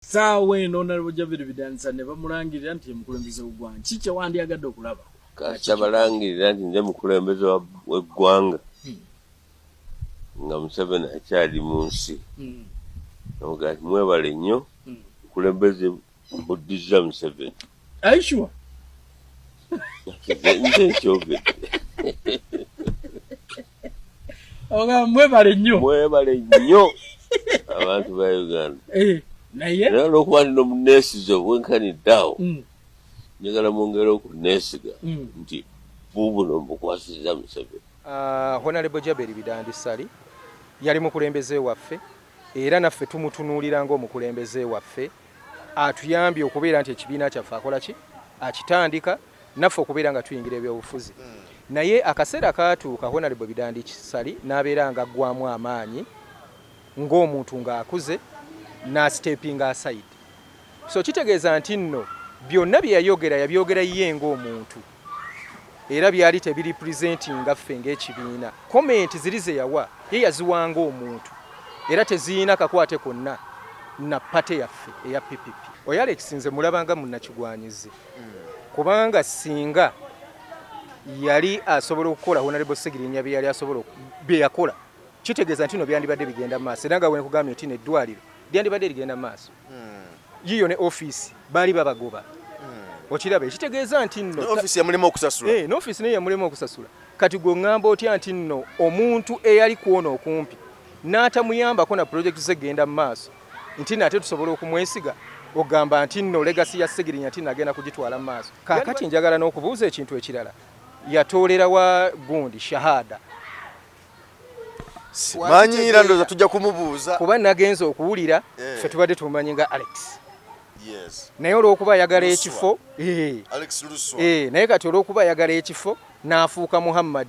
Saawe n'onalabo Javeri Bidanisa ne bamulangirira nti mukulembeze w'eggwanga. Ki kye wandyagadde okulaba? Kyabalangirira nti nze mukulembeze w'eggwanga nga Museveni akyali mu nsi. Noga nti mwebale nnyo mukulembeze muddiza Museveni. Are you sure? Nze nkyogedde. Oga mwebale nnyo. Mwebale nnyo abantu ba Uganda. Naye olwokuba ndina omuneesiza obwenkanidde awo njagala mwongere okuneesiga nti buubuno mbukwasizza Museveni. Honorable Javeri Bidanisa yali mukulembeze waffe era naffe tumutunuulira ng'omukulembeze waffe atuyambye okubeera nti ekibiina kyaffe akola ki akitandika naffe okubeera nga tuyingira ebyobufuzi naye akaseera kaatuuka Honorable Bidanisa n'abeera nga aggwamu amaanyi ng'omuntu ng'akuze n'astepinga aside. So kitegeeza nti nno byonna bye yayogera yabyogera ye ng'omuntu era byali tebiri presentinga ffe ng'ekibiina. Komenti ziri ze yawa ye yaziwanga omuntu era teziina kakwate konna na pate yaffe eya PPP. Oyo Alex nze mulabanga munnakigwanyize kubanga singa yali asobola okukola Honorable Segirinya bye yali asobola bye yakola kitegeeza nti no byandibadde bigenda mu maaso era nga bwe nkugambye nti n'eddwaliro lyandibadde ligenda mu maaso yiyo ne office baali babagoba okiraba ekitegeeza nti nno office yamulema okusasula n'office naye yamulema okusasula kati gwe ngamba otya nti nno omuntu eyali kuona okumpi n'atamuyambako na project zegenda mu maaso nti nate tusobola okumwesiga ogamba nti nno legacy ya Segirinya nti nagenda kugitwala mu maaso. Kaakati njagala n'okubuuza ekintu ekirala yatoolera wa gundi shahada simanyira ndoza tujja kumubuuza kuba nagenza okuwulira ffe tubadde tumanyi nga Alex. Yes. Naye olw'okuba ayagala ekifo Alex Luswa. Naye kati olw'okuba ayagala ekifo n'afuuka Muhammad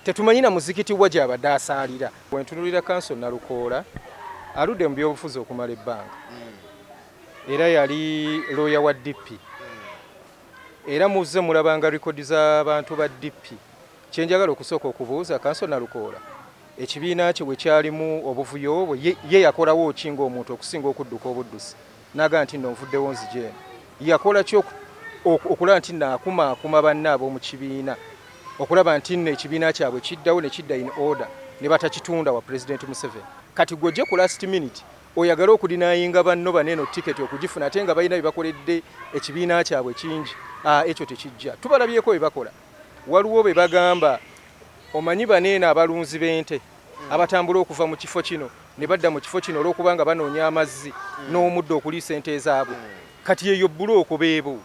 tetumanyi na muzikiti wa gy'abadde asaalira. Bwentunulira Council Nalukoola aludde mu byobufuzi okumala ebbanga era yali lawyer wa DP era muzze mulabanga rekodi z'abantu ba DP. Kyenjagala okusooka okubuuza Council Nalukoola ekibiina kye bwe kyalimu obuvuyo obwo ye yakolawo okinga omuntu okusinga okudduka obuddusi naga nti nno nvuddewo nzijeeno yakola ki okulaba nti naakumaakuma banne ab'omu kibiina okulaba nti nno ekibiina kyabwe kiddawo ne kidda in order ne batakitunda wa President Museveni. Kati gw'ojje ku last minute oyagala okudinayinga banno baneeno tiketi okugifuna ate nga balina bye bakoledde ekibiina kyabwe kingi ekyo tekijja. Tubalabyeko bye bakola waliwo be bagamba omanyi baneeno abalunzi b'ente abatambula okuva mu kifo kino ne badda mu kifo kino olw'okuba nga banoonya amazzi n'omuddo okuliisa ente ezaabwe kati yeyo bbulooka beebo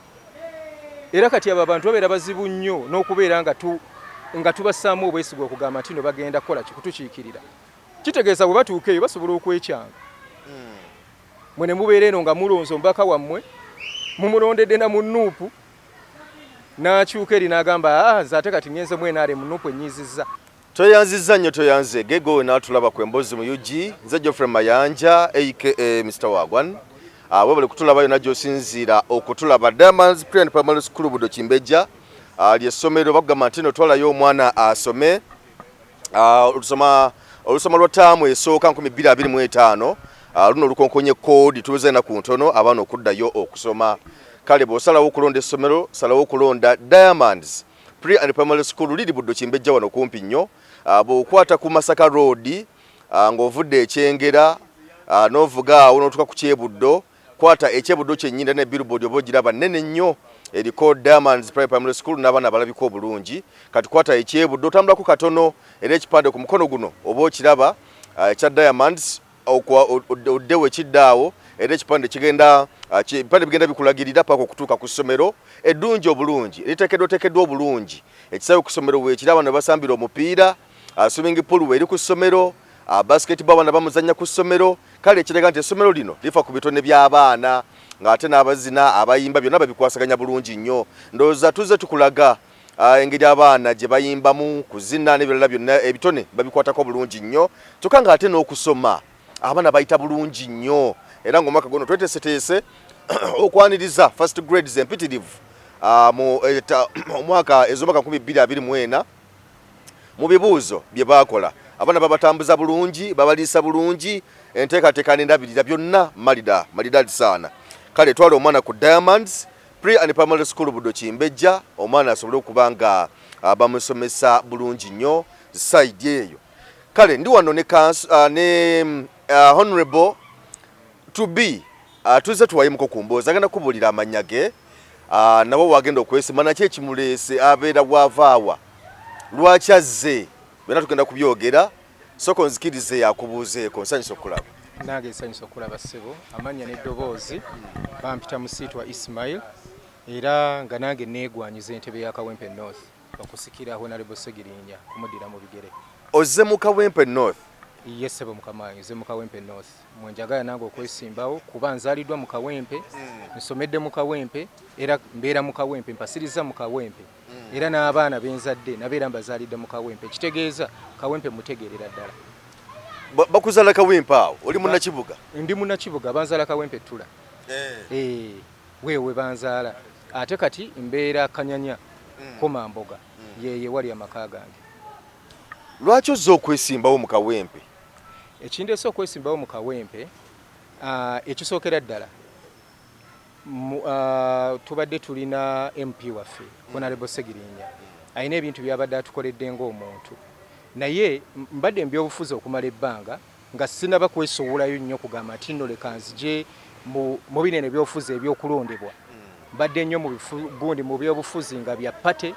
era kati abo abantu babeera bazibu nnyo n'okubeera nga tubassaamu obwesigwa okugamba nti no bagenda kukola kikutukiikirira. Kitegeeza bwe batuuka eyo basobola okwekyanga mwe ne mubeera eno nga mulonze omubaka wammwe mumulondedde na mu nuupu n'akyuka eri n'agamba zaate kati ngenze mwenare mu nuupu enyiizizza. Toyanzizza nnyo toyanze gego n'atulaba ku emboozi mu UG nze Geoffrey Mayanja aka Mr. Wagwan webale kutulabayo najjo osinziira okutulaba Diamonds Primary School Budo Kimbejja ly'essomero bagamba nti no twalayo omwana asome olusoma lwa ttaamu esooka 2025 luno olukonkonye kkoodi tuweze na ku ntono abaana okuddayo okusoma. Kale bw'osalawo okulonda essomero salawo okulonda Diamonds Primary School liri Budo Kimbejja wano kumpi nnyo. Bw'okwata ku Masaka Road ng'ovudde ekyengera n'ovuga awo n'otuuka ku Kyebuddo kwata ekyebuddo kyennyini ne billboard oba ogiraba nnene nnyo eriko Diamonds Primary School n'abaana balabika obulungi. Kati kwata ekyebuddo otambulako katono era ekipande ku mukono guno oba okiraba ekya Diamonds oddewo ekiddaawo era ekipande bigenda bikulagirira paka okutuuka ku ssomero eddungi obulungi eriteekeddwa obulungi. Ekisaawe ku ssomero weekiraba ne basambira omupiira swimming pool weeri ku ssomero basketball abaana bamuzannya ku ssomero. Kale ekiraga nti essomero lino lifa ku bitone by'abaana ng'ate n'abazina abayimba byonna babikwasaganya bulungi nnyo. Ndowooza tuzze tukulaga engeri abaana gye bayimbamu kuzina n'ebirala byonna ebitone babikwatako bulungi nnyo kyokka ng'ate n'okusoma abaana bayita bulungi nnyo era ng'omwaka guno tweteeseteese okwaniriza first grades empitirivu mu omwaka ez'omwaka 2024 mu bibuuzo bye baakola abaana babatambuza bulungi babaliisa bulungi enteekateeka n'endabirira byonna malidadi saana. Kale twala omwana ku Diamonds Pre and Primary School Buddo Kimbejja, omwana asobole okuba nga bamusomesa bulungi nnyo side eyo. Kale ndi wano ne Honorable to be tuze tuwayimuko kumboza agenda kubulira amanya ge nabo wagenda okwesima nakyo ekimulese abeera bwavaawa lwaki azze bena tugenda kubyogera soko nzikirize yakubuuzeeko nsanyusa okulaba. Nange nsanyusa okulaba ssebo amanya n'eddoboozi bampita musiitwa Ismail era nga nange neegwanyiza entebe ya Kawempe North okusikira Honorable Segirinya kumudira mu bigere. Ozze mu Kawempe North? Yes sebo mukamayi nze mu Kawempe North mwenjagala nange okwesimbawo kuba nzaliddwa mu Kawempe nsomedde mu Kawempe era mbeera mu Kawempe mpasiriza mu Kawempe era n'abaana benzadde nabeera mbazaalidde mu Kawempe kitegeeza Kawempe mutegeerera ddala. Bakuzala Kawempe awo oli munnakibuga? Ndi munnakibuga banzaala Kawempe Ttula. Wewe banzaala ate kati mbeera Kanyanya Komamboga yeye wali amaka gange. Lwaki ozze okwesimbawo mu Kawempe? Ekindeese okwesimbawo mu Kawempe ekisookera ddala tubadde tulina MP waffe Honorable Segirinya alina ebintu byabadde atukoledde ng'omuntu naye mbadde mbyobufuzi okumala ebbanga nga sinaba kwesowolayo nnyo kugamba nti nno leka nzije mu binene ebyobufuzi ebyokulondebwa mbadde nnyo gundi mu byobufuzi nga bya pate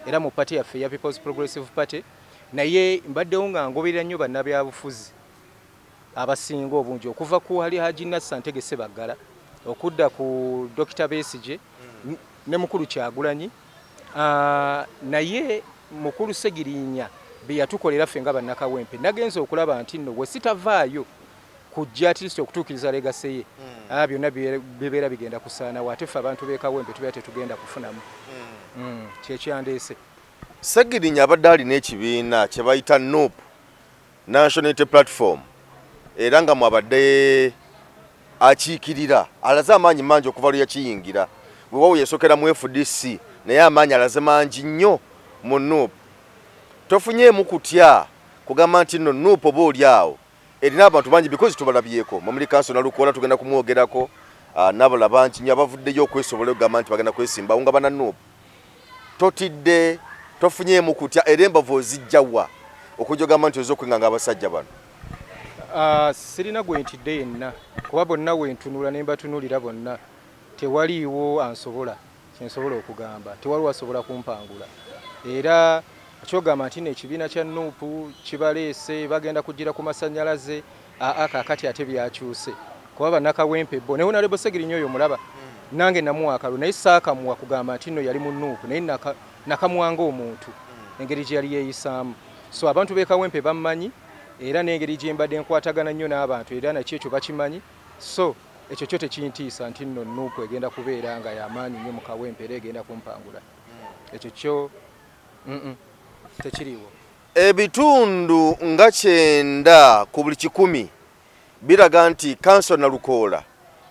era mu pate yaffe ya People's Progressive Party naye mbaddewo nga ngoberera nnyo bannabyabufuzi abasinga obungi okuva ku hali Haji Nassan Ntegese Baggala okudda ku Dr. Besigye ne mukulu Kyagulanyi naye mukulu Segirinya beyatukolera ffe nga bannakawempe nagenza okulaba nti nno bwe sitavaayo kujja atirisiti okutuukiriza legase ye byonna bibeera bigenda kusaana wate ffe abantu b'ekawempe tubeera tetugenda kufunamu kyekyandeese. Segirinya abadde alina ekibiina kye bayita NUP National Unity Platform era nga mwabadde akiikirira alaze amaanyi mangi okuva lwe yakiyingira bwewawo yasokera mu FDC naye amaanyi alaze mangi nnyo mu NUP. Tofunyeemu kutya kugamba nti nno NUP oba oli awo erina abantu bangi because tubalabyeko Mamuli Council Nalukoola tugenda kumwogerako n'abalala bangi nnyo abavuddeyo okwesobola okugamba nti bagenda kwesimbawo nga bana NUP. Totidde tofunyeemu kutya era embavu ozijjawa okujogamba nti oz'okwenganga abasajja bano? Sirina gwe ntidde yenna kuba bonna wentunula ne mbatunulira bonna tewaliiwo ansobola kyensobola okugamba tewaliwo asobola kumpangula era kyogamba nti n'ekibiina kya NUP kibaleese bagenda kugira ku masannyalaze kaakati ate byakyuse kuba bannakawempe bo ne Honorable Segirinya oyo mulaba nange namuwa akalulu naye saakamuwa kugamba nti nno yali mu NUP naye nakamuwanga omuntu engeri gye yali yeeyisaamu so abantu b'ekawempe bammanyi era n'engeri gye mbadde nkwatagana nnyo n'abantu era nakyo ekyo bakimanyi so ekyo kyo tekintiisa nti nno NUP egenda kubeera nga y'amaanyi nnyo mu Kawempe era egenda kumpangula ekyo kyo tekiriwo. Ebitundu nga 9 ku buli 100 biraga nti Council Nalukoola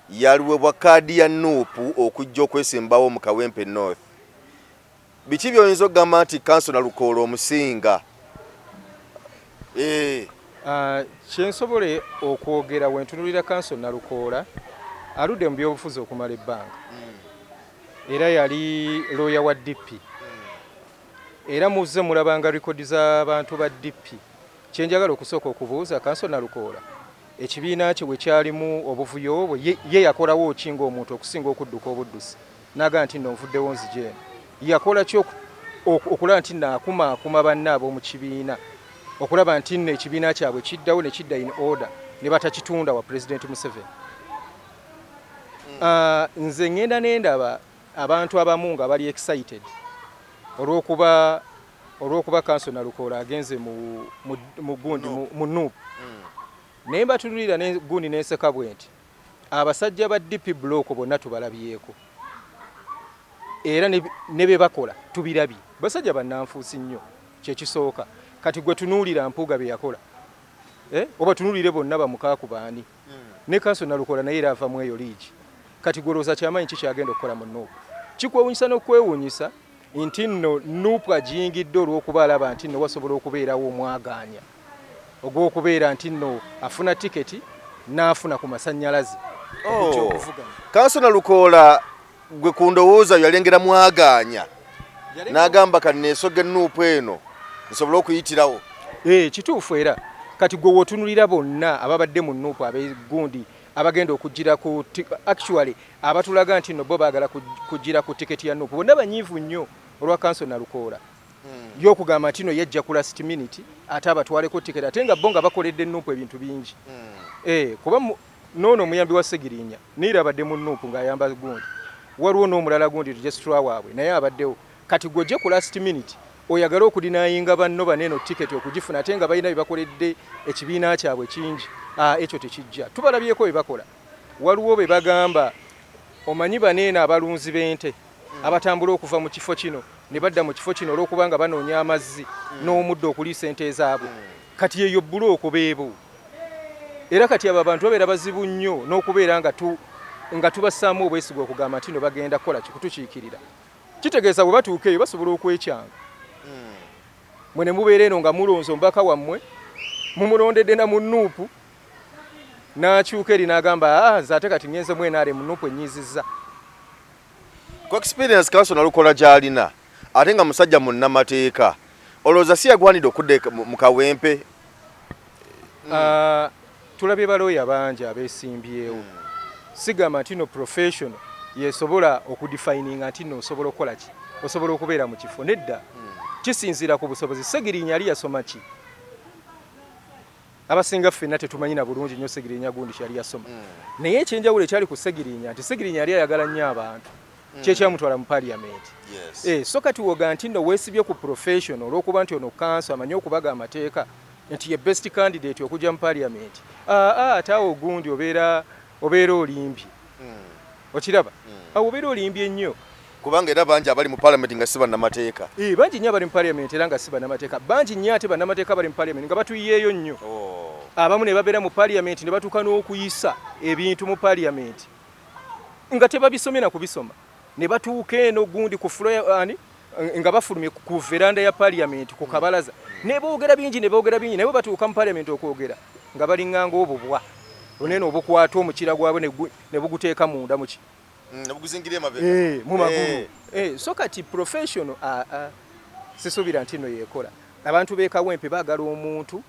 yaliweebwa kaadi ya NUP okujja okwesimbawo mu Kawempe North. Biki by'oyinza okugamba nti Council Nalukoola omusinga? Kyensobole okwogera wentunulira Council Nalukoola aludde mu byobufuzi okumala ebbanga era yali lawyer wa DP era muzze mulabanga rekodi z'abantu ba DP. Kyenjagala okusooka okubuuza Council Nalukoola ekibiina kye bwe kyalimu obuvuyo obwo ye yakolawo okinga omuntu okusinga okudduka obuddusi naga nti nno nvuddewo nzije yakola ki okulaba nti naakumaakuma banne ab'omu kibiina okulaba nti nno ekibiina kyabwe kiddawo ne kidda in order ne batakitunda wa President Museveni. Nze ngenda nendaba abantu abamu nga bali excited olw'okuba Council Nalukoola agenze mu gundi mu NUP naye mbatunulira ne gundi n'enseka bwe nti abasajja ba DP block bonna tubalabyeko era ne be bakola tubirabye basajja bannanfuusi nnyo kyekisooka kati gwe tunuulira Mpuuga bye yakola oba tunuulire bonna bamukaaku baani ne Council Nalukoola naye era ava mu eyo liigi kati gwe olowooza kyamanyi kikyagenda okukola mu NUP kikwewuunyisa n'okwewuunyisa nti nno NUP agiyingidde olw'okuba alaba nti nno wasobola okubeerawo omwagaanya ogw'okubeera nti nno afuna tiketi n'afuna ku masannyalaze. Kansona Lukoola gwe ku ndowooza yalengera mwaganya n'agamba kanneesoga ennuupu eno nsobola okuyitirawo. Kituufu era kati gwe wotunulira bonna ababadde mu nnuupu abegundi abagenda okugira ku actually abatulaga nti no bo baagala kugira ku tiketi ya nnuupu bonna banyiivu nnyo olwa Kansona Lukoola y'okugamba nti no yajja ku last minute ate abatwaleko tiketi ate nga bo nga bakoledde nnuupu ebintu bingi. Kuba noono omuyambi wa Segirinya niira abadde mu nnuupu ng'ayamba gundi waliwo n'omulala gundi registra waabwe naye abaddewo kati gw'ojje ku last minute oyagala okudinayinga banno baneeno tiketi okugifuna ate nga balina bye bakoledde ekibiina kyabwe kingi. Ekyo tekijja tubalabyeko bye bakola. Waliwo be bagamba omanyi baneeno abalunzi b'ente abatambula okuva mu kifo kino ne badda mu kifo kino olw'okubanga banoonya amazzi n'omuddo okuliisa ente ezaabwe kati yeyo bbulooka beebo. Era kati abo abantu babeera bazibu nnyo n'okubeera nga tubassaamu obwesigwa okugamba nti no bagenda kukola kikutukiikirira. Kitegeeza bwe batuuka eyo basobola okwekyanga. Mwe ne mubeera eno nga mulonze omubaka wammwe mumulondedde na mu nnuupu n'akyuka eri n'agamba nze ate kati ngenze mwenaale mu nnuupu enyiizizza. Ku experience Kansona Lukoola gy'alina ate nga musajja munnamateeka olowooza si yagwanidde okudda mu kawempe? Tulabye balooya bangi abeesimbyewo. Sigamba nti no professional yesobola okudefininga nti no osobola okukola ki osobola okubeera mu kifo nedda. Kisinziira ku busobozi. Segirinya yali yasoma ki? Abasinga ffenna tetumanyi na bulungi nnyo Segirinya gundi kyali yasoma. Naye ekyenjawulo ekyali ku Segirinya nti Segirinya yali ayagala nnyo abantu kyekyamutwala mu paliamenti. So kati woga nti no weesibye ku professional olw'okuba nti ono kanso amanyi okubaga amateeka nti ye best candidate okujja mu paliamenti. Ate awo gundi obeera olimbye. Okiraba? Awo obeera olimbye nnyo. Kubanga era bangi abali mu parliament nga si bannamateeka. Bangi nnyo abali mu parliament era nga si bannamateeka. Bangi nnyo ate bannamateeka bali mu parliament nga batuyiyeeyo nnyo. Abamu ne babeera mu parliament ne batuuka n'okuyisa ebintu mu parliament nga tebabisomye na kubisoma. Ne batuuka eno gundi ku floor nga bafulumye ku veranda ya parliament ku kabalaza. Ne boogera bingi naye batuuka mu parliament okwogera nga balinganga obubwa. Oneno obukwata omukira gwabwe ne buguteeka munda muki. Nebuguzingirye mabega. Mu magulu. So kati professional sisuubira nti no yeekola. Abantu beekawempe baagala omuntu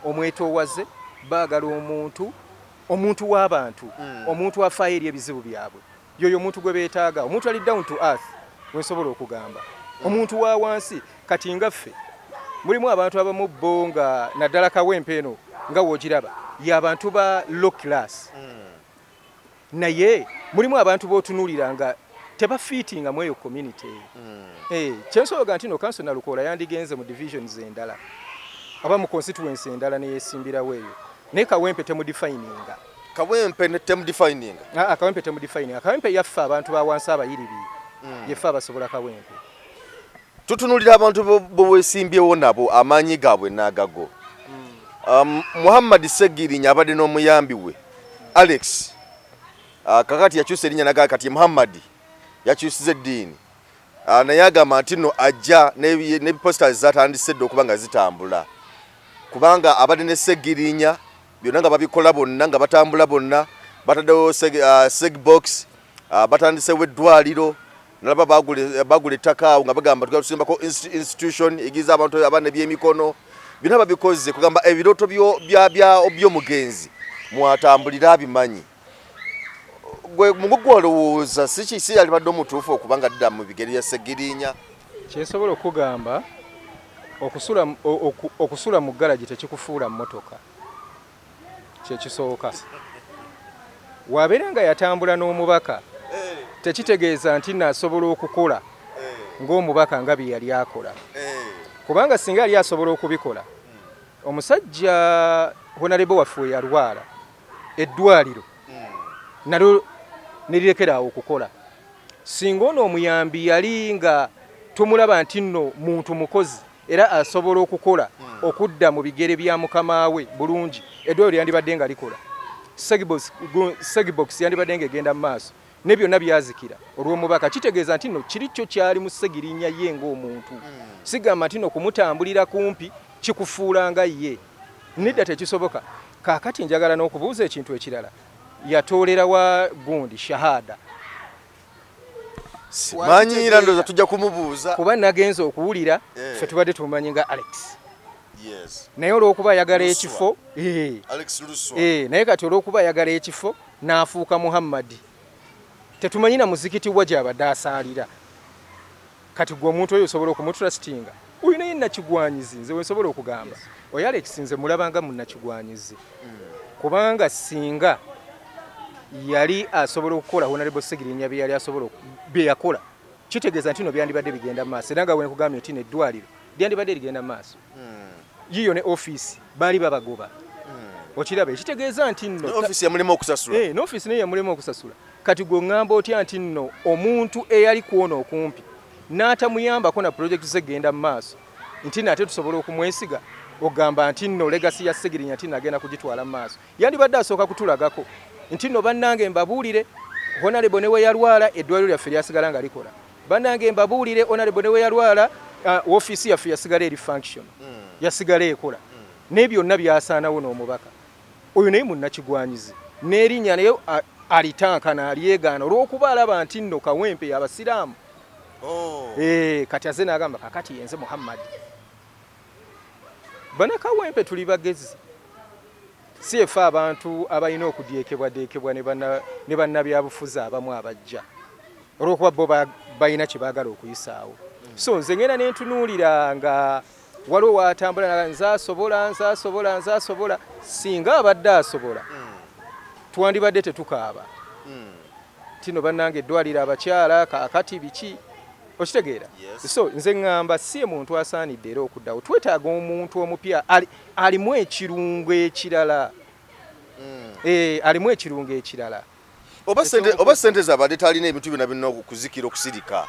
omwetoowaze, baagala omuntu w'abantu, omuntu afaayo eri ebizibu byabwe. Yoyo omuntu gwe beetaaga, omuntu ali down to earth wensobola okugamba. Omuntu wa wansi kati ngaffe mulimu abantu abamu bo nga naddala kawempe eno nga woogiraba y'abantu ba low class. Naye mulimu abantu b'otunuulira nga tebafiitinga mu eyo community. Kyensobola nti no Kansona Lukoola yandigenze mu divisions endala aba mu constituency endala neyeesimbirawo eyo naye kawempe temudefininga. Kawempe temudefininga? Kawempe temudefininga. Kawempe yaffe abantu ba wansi abayiribi yeffe abasobola kawempe. Tutunulira abantu bweesimbyewo nabo amaanyi gaabwe n'agago. Muhammad Segirinya abadde n'omuyambi we Alex kakati yakyusa erinnya nagaa kati Muhammad yakyusiza eddiini naye agamba nti no ajja ne posters zatandise dde okuba nga zitambula kubanga abadde ne Segirinya byonna nga babikola bonna nga batambula bonna bataddewo Segbox batandisewo eddwaliro nalaba bagula ettaka awo nga bagamba tugatusimbako institution egiza abantu abaana ebyemikono byonna babikoze kugamba ebirooto by'omugenzi mwatambulira abimanyi. Gwe mugugu olowooza si yalibadde omutuufu okuba nga dda mu bigere bya Segirinya? Kyensobola okugamba okusula mu garagi tekikufuula mmotoka. Kyekisooka. Wabeera nga yatambula n'omubaka tekitegeeza nti naasobola okukola ng'omubaka nga bye yali akola. Kubanga singa yali asobola okubikola omusajja Honorable waffe yalwala eddwaliro nalyo nerirekera okukola. Singa ono omuyambi yali nga tumulaba nti nno muntu mukozi era asobola okukola okudda mu bigere bya mukama we bulungi eddwaliro lyandibadde nga likola. Segbox yandibadde nga egenda mu maaso ne byonna byazikira olw'omubaka. Kitegeeza nti nno kiri kyo kyali mu Segirinya ye ng'omuntu. Sigamba nti nno kumutambulira kumpi kikufuula nga ye. Nedda tekisoboka. Kaakati njagala n'okubuuza ekintu ekirala. Yatoolera wa gundi shahada. Simanyiira ndoza tujja kumubuuza. Kuba nagenza okuwulira ffe tubadde tumanyi nga Alex. Yes. Naye olw'okuba ayagala ekifo, Alex Luswa. naye kati olw'okuba ayagala ekifo n'afuuka Muhammad. Tetumanyi na muzikiti wa gy'abadde asaalira. Kati gwe omuntu oyo osobola okumutrustinga. Uyu naye nakigwanyizi nze we nsobola okugamba. Oyo Alex nze mulabanga munnakigwanyizi. Kubanga singa yali asobola okukola Honorable Segirinya bye yali asobola bye yakola, kitegeeza nti no byandibadde bigenda mu maaso. Era nga bwe nkugambye nti n'eddwaliro lyandibadde ligenda mu maaso. Yiyo ne office baali babagoba. Okiraba ekitegeeza nti nno office yamulema okusasula. N'office naye yamulema okusasula. Kati gwe ngamba otya nti nno omuntu eyali kuona okumpi n'atamuyambako na project zegenda mu maaso nti nate tusobola okumwesiga ogamba nti nno legacy ya Segirinya nti nagenda kugitwala mu maaso. Yandibadde asooka kutulagako nti nno bannange mbabuulire Honorable ne we yalwala eddwaliro lyaffe lyasigala nga likola. Bannange mbabuulire Honorable ne we yalwala office yaffe yasigala eri function. Yasigala ekola. Ne byonna byasaanawo n'omubaka. Oyo naye munnakigwanyizi. N'erinnya naye alitankana alyegaana olw'okuba alaba nti nno kawempe y'Abasiraamu. Kati aze n'agamba kakati yenze Muhammad. Bana kawempe tuli bagezi. Si efe abantu abalina okudyekebwadyekebwa ne bannabyabufuzi abamu abajja. Olw'okuba bo balina kye baagala okuyisaawo. So nze ngenda ne ntunuulira nga waliwo watambula nzaasobola singa abadde asobola twandibadde tetukaaba tino bannange eddwaliro abakyala kaakati biki okitegeera. So nze ŋŋamba si muntu asaanidde era okuddawo. Twetaaga omuntu omupya alimu ekirungo ekirala. Alimu ekirungo ekirala. Oba ssente zaabadde talina ebintu byonna birina okuzikira okusirika.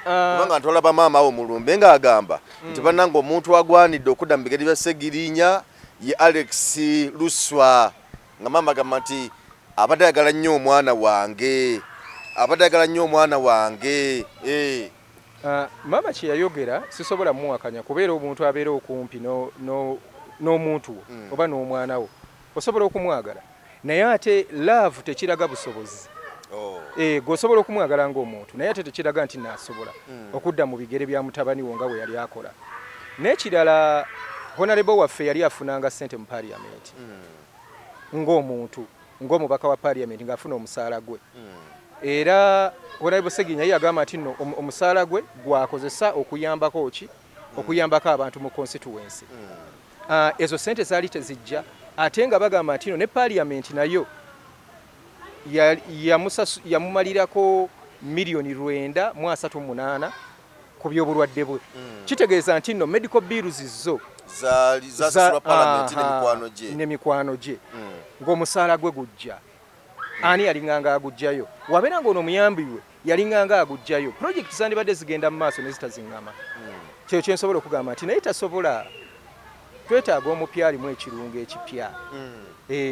Kubanga ntolaba maama wo mulumbe ng'agamba nti bannange omuntu agwanidde okudda mu bigere bya Segirinya ye Alex Luswa. Nga maama agamba nti abadde ayagala nnyo omwana wange. Maama kye yayogera sisobola muwakanya kubeera omuntu abeera okumpi n'omuntu wo oba n'omwana wo osobola okumwagala naye ate love tekiraga busobozi. Gwosobola okumwagala ng'omuntu naye ate tekiraga nti naasobola okudda mu bigere bya mutabani wo nga bwe yali akola. N'ekirala Honorable waffe yali afunanga ssente mu parliament ng'omuntu ng'omubaka wa parliament ng'afuna omusaala gwe. Era Honorable Segirinya yagamba nti nno omusaala gwe gwakozesa okuyambako abantu mu constituency. Ezo ssente zaali tezijja ate nga bagamba nti nno ne parliament nayo yamumalirako $938 ku by'obulwadde bwe. Kitegeeza nti nno medical bills zo zasasulwa parliament n'emikwano gye ng'omusaala gwe gujja. Ani yalinganga agujjayo wabeera ng'ono omuyambi we yalinganga agujjayo. Project zandibadde zigenda mu maaso ne zitaziŋŋama. Kyo kye nsobola okugamba nti naye tasobola. Twetaaga omupya alimu ekirungo ekipya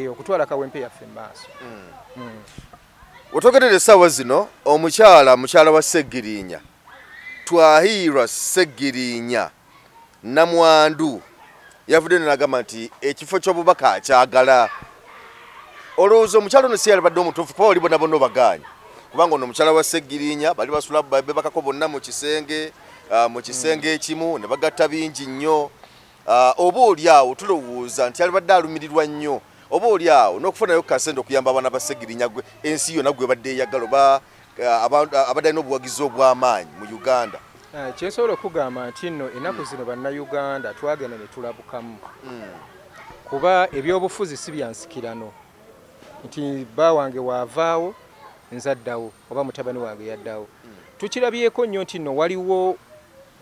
okutwala kawempe yaffe mu maaso. Otogerera essaawa zino mukyala wa Segirinya Twahirwa Segirinya Namwandu yavudde n'agamba nti ekifo ky'obubaka akyagala. Olowooza omukyala ono si yalibadde omutuufu kuba oli bonna obagaanye kubanga ono omukyala wa Segirinya bali basula bebakako bonna mu kisenge ekimu ne bagatta bingi nnyo. Oba oli awo tulowooza nti yalibadde alumirirwa nnyo oba oli awo n'okufunayo kasente okuyamba abaana ba Segirinya gwe ensi yonna gwe badde eyagala oba abadde alina obuwagizi obw'amaanyi mu Uganda. Kyensobola okugamba nti nno ennaku zino bannayuganda twagenda ne tulabukamu kuba ebyobufuzi si byansikirano nti bba wange waavaawo nzaddawo oba mutabani wange yaddawo. Tukirabyeko nnyo nti nno waliwo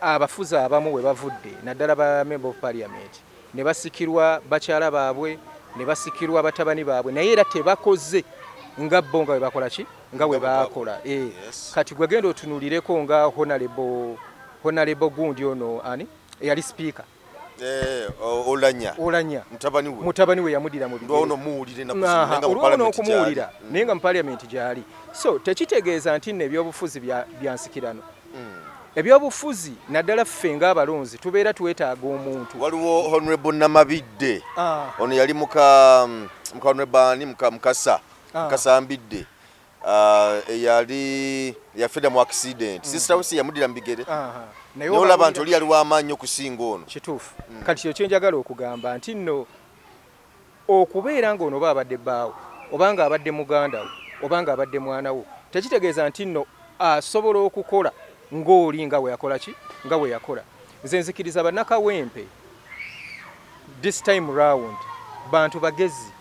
abafuzi abamu we bavudde naddala ba member of parliament ne basikirwa bakyala baabwe ne basikirwa batabani baabwe naye era tebakoze nga bo nga we bakola ki nga we baakola. Kati gwe genda otunuulireko nga honorable gundi ono ani eyali speaker Olanya mutabani we yamudira mu bigere okumuwulira naye nga mu parliament gyali. So tekitegeeza nti nno ebyobufuzi byansikirano. ebyobufuzi naddala ffe ng'abalonzi tubeera twetaaga omuntu. Waliwo Honorable Namabidde ono yali mukasa Mbidde yali yafedda mu accident sister we yamudira mu bigere naye olaba nti oli yali w'amaanyi okusinga ono. Kituufu. Kati kyo kye njagala okugamba nti nno okubeera ng'ono oba abadde bbaawo oba ng'abadde muganda wo oba ng'abadde mwana wo tekitegeeza nti nno asobola okukola ng'oli nga we yakola ki nga we yakola. Nze nzikiriza bannakawempe this time round bantu bagezi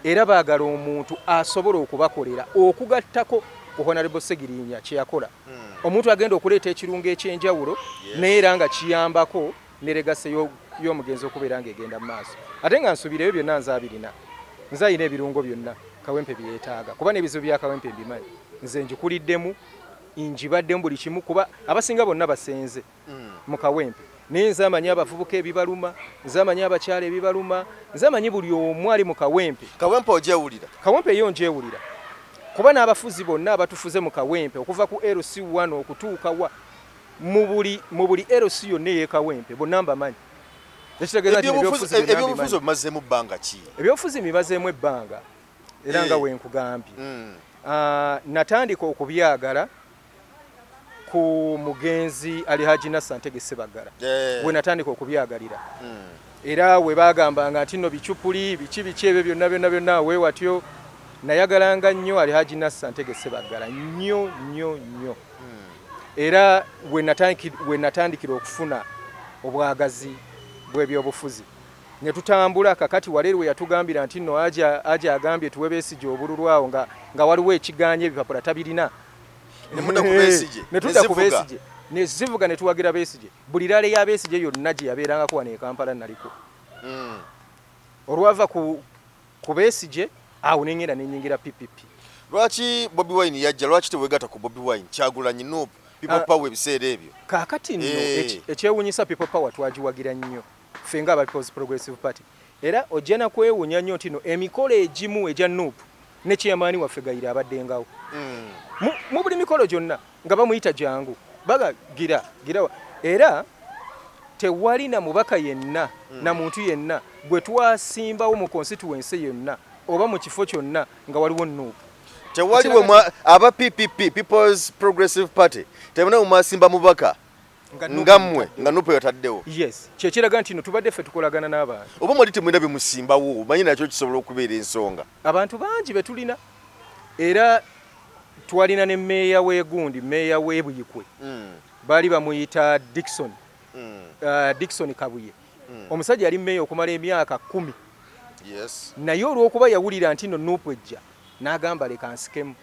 era baagala omuntu asobola okubakolera okugattako ku Honorable Segirinya kye yakola. Omuntu agenda okuleeta ekirungo ekyenjawulo naye era nga kiyambako ne legase y'omugenzi okubeera ng'egenda mu maaso. Ate nga nsubireyo byonna nzaabirina nze ayina ebirungo byonna Kawempe byetaaga kuba n'ebizibu bya Kawempe mbimanyi nze njikuliddemu njibaddemu buli kimu kuba abasinga bonna basenze mu Kawempe. Naye nze amanyi abavubuka ebibaluma nze amanyi abakyala ebibaluma nze amanyi buli omu ali mu Kawempe. Kawempe ogyewulira? Kawempe yo njewulira kuba n'abafuzi bonna abatufuze mu Kawempe okuva ku LC1 okutuuka wa mu buli LC yonna ey'e Kawempe bonna mbamanyi. Ebyobufuzi bimazeemu bbanga ki? Ebyobufuzi bimazeemu ebbanga era nga wenkugambye natandika okubyagala ku mugenzi Alhaji Nassantege Ssebaggala we natandika okubyagalira era we bagambanga nti nno bicupuli biki ebyo byonna weewatyo nayagalanga nnyo Alhaji Nassantege Ssebaggala nnyo era we natandikira okufuna obwagazi bw'ebyobufuzi ne tutambula kakati waleero we yatugambira nti nno aja agambye tuwe Besigye obululu awo nga waliwo ekiganye ebipapula tabirina ne tudda ku Besigye ne zivuga ne tuwagira Besigye buli lale ya Besigye yonna gye yabeerangako wano e Kampala naliko olwava ku Besigye awo nengenda nenyingira PPP. Lwaki Bobi Wine yajja? Lwaki teweegata ku Bobi Wine? Kyagulanyi Nuupu People Power ebiseera ebyo kaakati nno ekyewuunyisa People Power twagiwagira nnyo ffe nga aba People's Progressive Party era ojja na kwewuunya nnyo nti no emikolo egimu egya Nuupu ne Chairman waffe Gayira abaddengawo mu buli mikolo gyonna nga bamuyita jangu baga gira era tewali na mubaka yenna na muntu yenna gwe twasimbawo mu constituency yonna oba mu kifo kyonna nga waliwo Nuupu. Tewali aba PPP People's Progressive Party tebona mwasimba mubaka ngamwe nga Nuupu yataddewo. Yes kyekiraga nti no tubadde ffe tukolagana n'abantu oba mwali temwenda bimusimbawo manyi nakyo kisobola okubeera ensonga. Abantu bangi betulina era twalina ne meeya w'Egundi meeya w'Ebuyikwe baali bamuyita Dickson Kabuye omusajja yali meeya okumala emyaka 10 naye olw'okuba yawulira nti no Nuupu ejja n'agamba leka nsikemu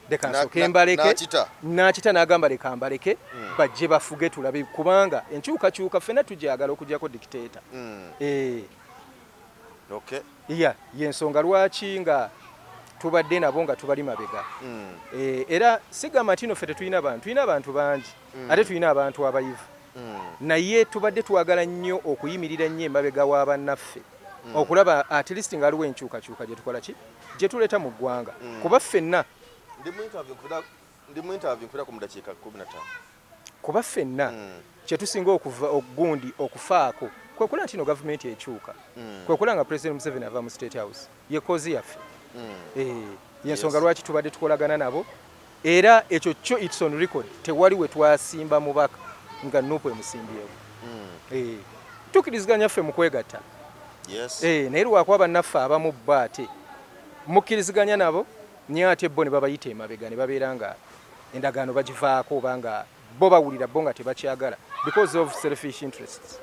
leka nsoke mbaleke n'akita n'agamba leka mbaleke bajje bafuge tulabe kubanga enkyukakyuka ffenna tujagala okugyako dictator. Yensonga lwaki nga tubadde nabo nga tubali mabega era sigamba nti no ffe tetulina bantu tulina abantu bangi ate tulina abantu abayivu naye tubadde twagala nnyo okuyimirira nnyo emabega w'abannaffe okulaba at least nga aliwo enkyukakyuka gye tukola ki gye tuleeta mu ggwanga kuba ffenna kuba ffenna kye tusinga okuva Ogundi okufaako kwe kulaba nti no gavumenti ekyuka kwe kulaba nga President Museveni ava mu State House ye kozi yaffe yensonga lwaki tubadde tukolagana nabo era ekyo kyo it's on record tewali we twasimba mubaka nga Nuupu emusimbyewo tukiriziganya ffe mu kwegatta naye lwakuba bannaffe abamu bbo ate mukkiriziganya nabo nye ate bo ne babayita emabega ne babeera nga endagaano bagivaako oba nga bo bawulira bo nga tebakyagala because of selfish interests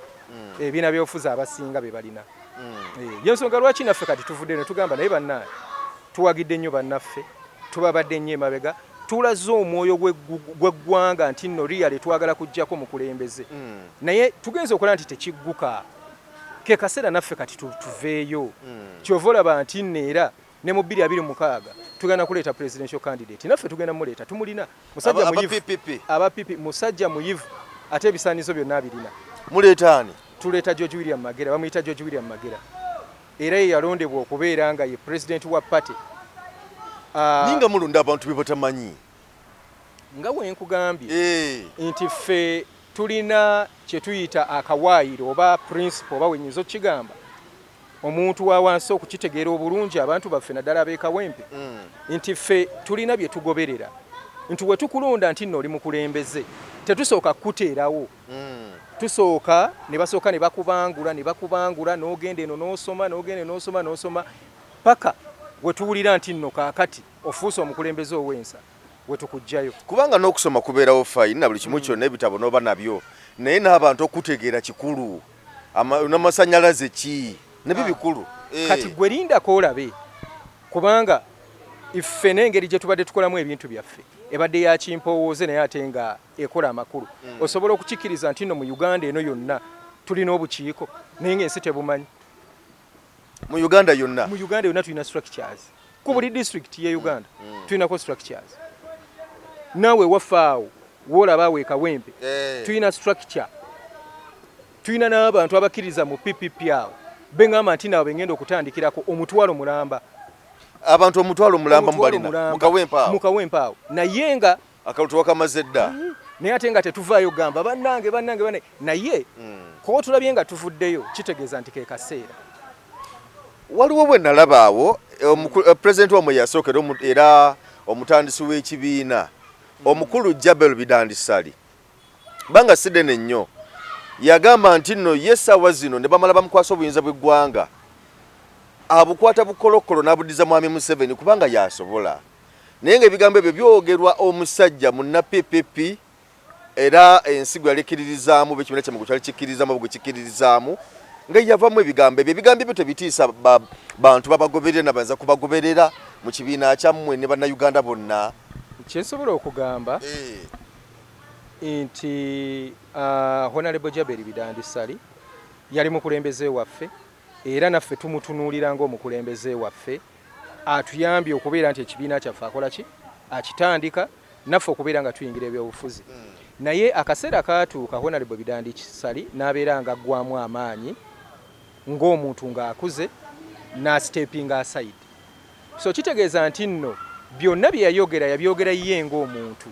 ebiina byobufuzi abasinga be balina yensonga lwaki naffe kati tuvudde ne tugamba naye bannaaye tuwagidde nnyo bannaffe tubabadde nnyo emabega tulaze omwoyo gw'eggwanga nti nno real twagala kujjako mu kulembeze naye tugenze okola nti tekigguka ke kaseera naffe kati tuveeyo kyova olaba nti nneera ne mu 2026 tugenda kuleeta presidential candidate naffe tugenda muleeta tumulina musajja muyivu aba pipi musajja muyivu ate ebisaanizo byonna abirina. Muleeta ani? Tuleeta George William Magera bamuyita George William Magera era ye yalondebwa okubeera nga ye president wa party. Ninga mulonda abantu bebatamanyi nga bwe nkugambye nti ffe tulina kye tuyita akawaayiro oba principle oba wenyinza okukigamba omuntu wa wansi okukitegeera obulungi abantu baffe naddala ab'ekawempe nti ffe tulina bye tugoberera nti we tukulonda nti nno oli mukulembeze tetusooka kukuteerawo tusooka ne basooka ne bakubangula n'ogenda eno n'osoma paka we tuwulira nti nno kaakati ofuuse omukulembeze ow'ensa we tukujjayo kubanga n'okusoma kubeerawo fayini na buli kimu kyonna ebitabo n'oba nabyo naye n'abantu okutegeera kikulu n'amasannyalaze ki nebyo bikulu kati gwe lindako olabe kubanga iffe n'engeri gye tubadde tukolamu ebintu byaffe ebadde ya kimpowooze naye ate nga ekola amakulu osobola okukikkiriza nti nno mu Uganda eno yonna tulina obukiiko naye ng'ensi tebumanyi mu Uganda yonna tulina structures ku buli district ye Uganda tulinako structures naawe waffe awo woolaba awo ekawempe tulina structure tulina n'abantu abakkiriza mu PPP awo bengamba nti naawe bengenda okutandikirako omutwalo mulamba abantu omutwalo mulamba mubalina mukawempe awo naye nga akalutuwa kamaze dda naye ate nga tetuvaayo gamba bannange naye ko tulabye nga tuvuddeyo kitegeeza nti ke kaseera waliwo bwe nalaba awo pulezidenti wamwe yasookera era omutandisi w'ekibiina omukulu Jabel Bidandi Sali banga sidene nnyo yagamba nti nno yessaawa zino ne bamala bamukwasa obuyinza bw'eggwanga abukwata bukolokolo n'abuddiza mwami Museveni kubanga yasobola naye ng'ebigambo ebyo byogerwa omusajja munna PPP era ensigo yalekkiririzaamu bekibiina kyammwe kyali kikkiririzaamu bwe kikkiririzaamu nga yavamu ebigambo ebyo tebitiisa bantu babagoberera nabanza kubagoberera mu kibiina kyammwe ne bannayuganda bonna kyensobola okugamba nti Honorable Jabel Bidandi Sali yali mukulembeze waffe era naffe tumutunuulira ng'omukulembeze waffe atuyambye okubeera nti ekibiina kyaffe akola ki akitandika naffe okubeera nga tuyingira ebyobufuzi naye akaseera kaatuuka Honorable Bidandi Sali n'abeera nga aggwamu amaanyi ng'omuntu ng'akuze n'astepinga aside so kitegeeza nti nno byonna bye yabyogera ye ng'omuntu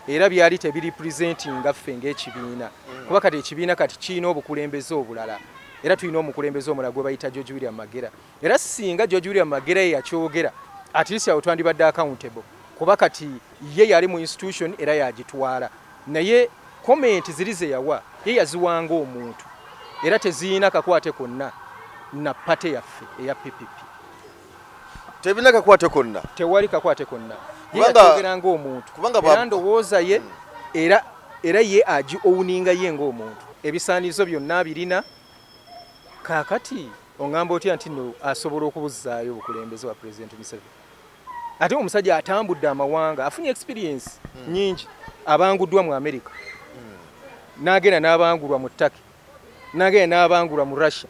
era byali tebiripresentinga ffe ng'ekibiina kuba kati ekibiina kati kirina obukulembeze obulala era tulina omukulembeze omulala gwe bayita George William Magera era singa George William Magera ye yakyogera at least awo twandibadde accountable kuba kati ye yali mu institution era yagitwala naye comment ziri ze yawa ye yaziwanga omuntu era teziina kakwate konna na pate yaffe eya PPP tebina kakwate konna tewali kakwate konna ye yakyogera ng'omuntu era ndowooza ye era ye agi owuninga ye ng'omuntu ebisaanizo byonna birina kaakati ongamba otya nti no asobola okubuzzaayo obukulembeze wa President Museveni ate omusajja atambudde amawanga afunye experience nyingi abanguddwa mu America n'agenda n'abangulwa mu Turkey n'agenda n'abangulwa mu Russia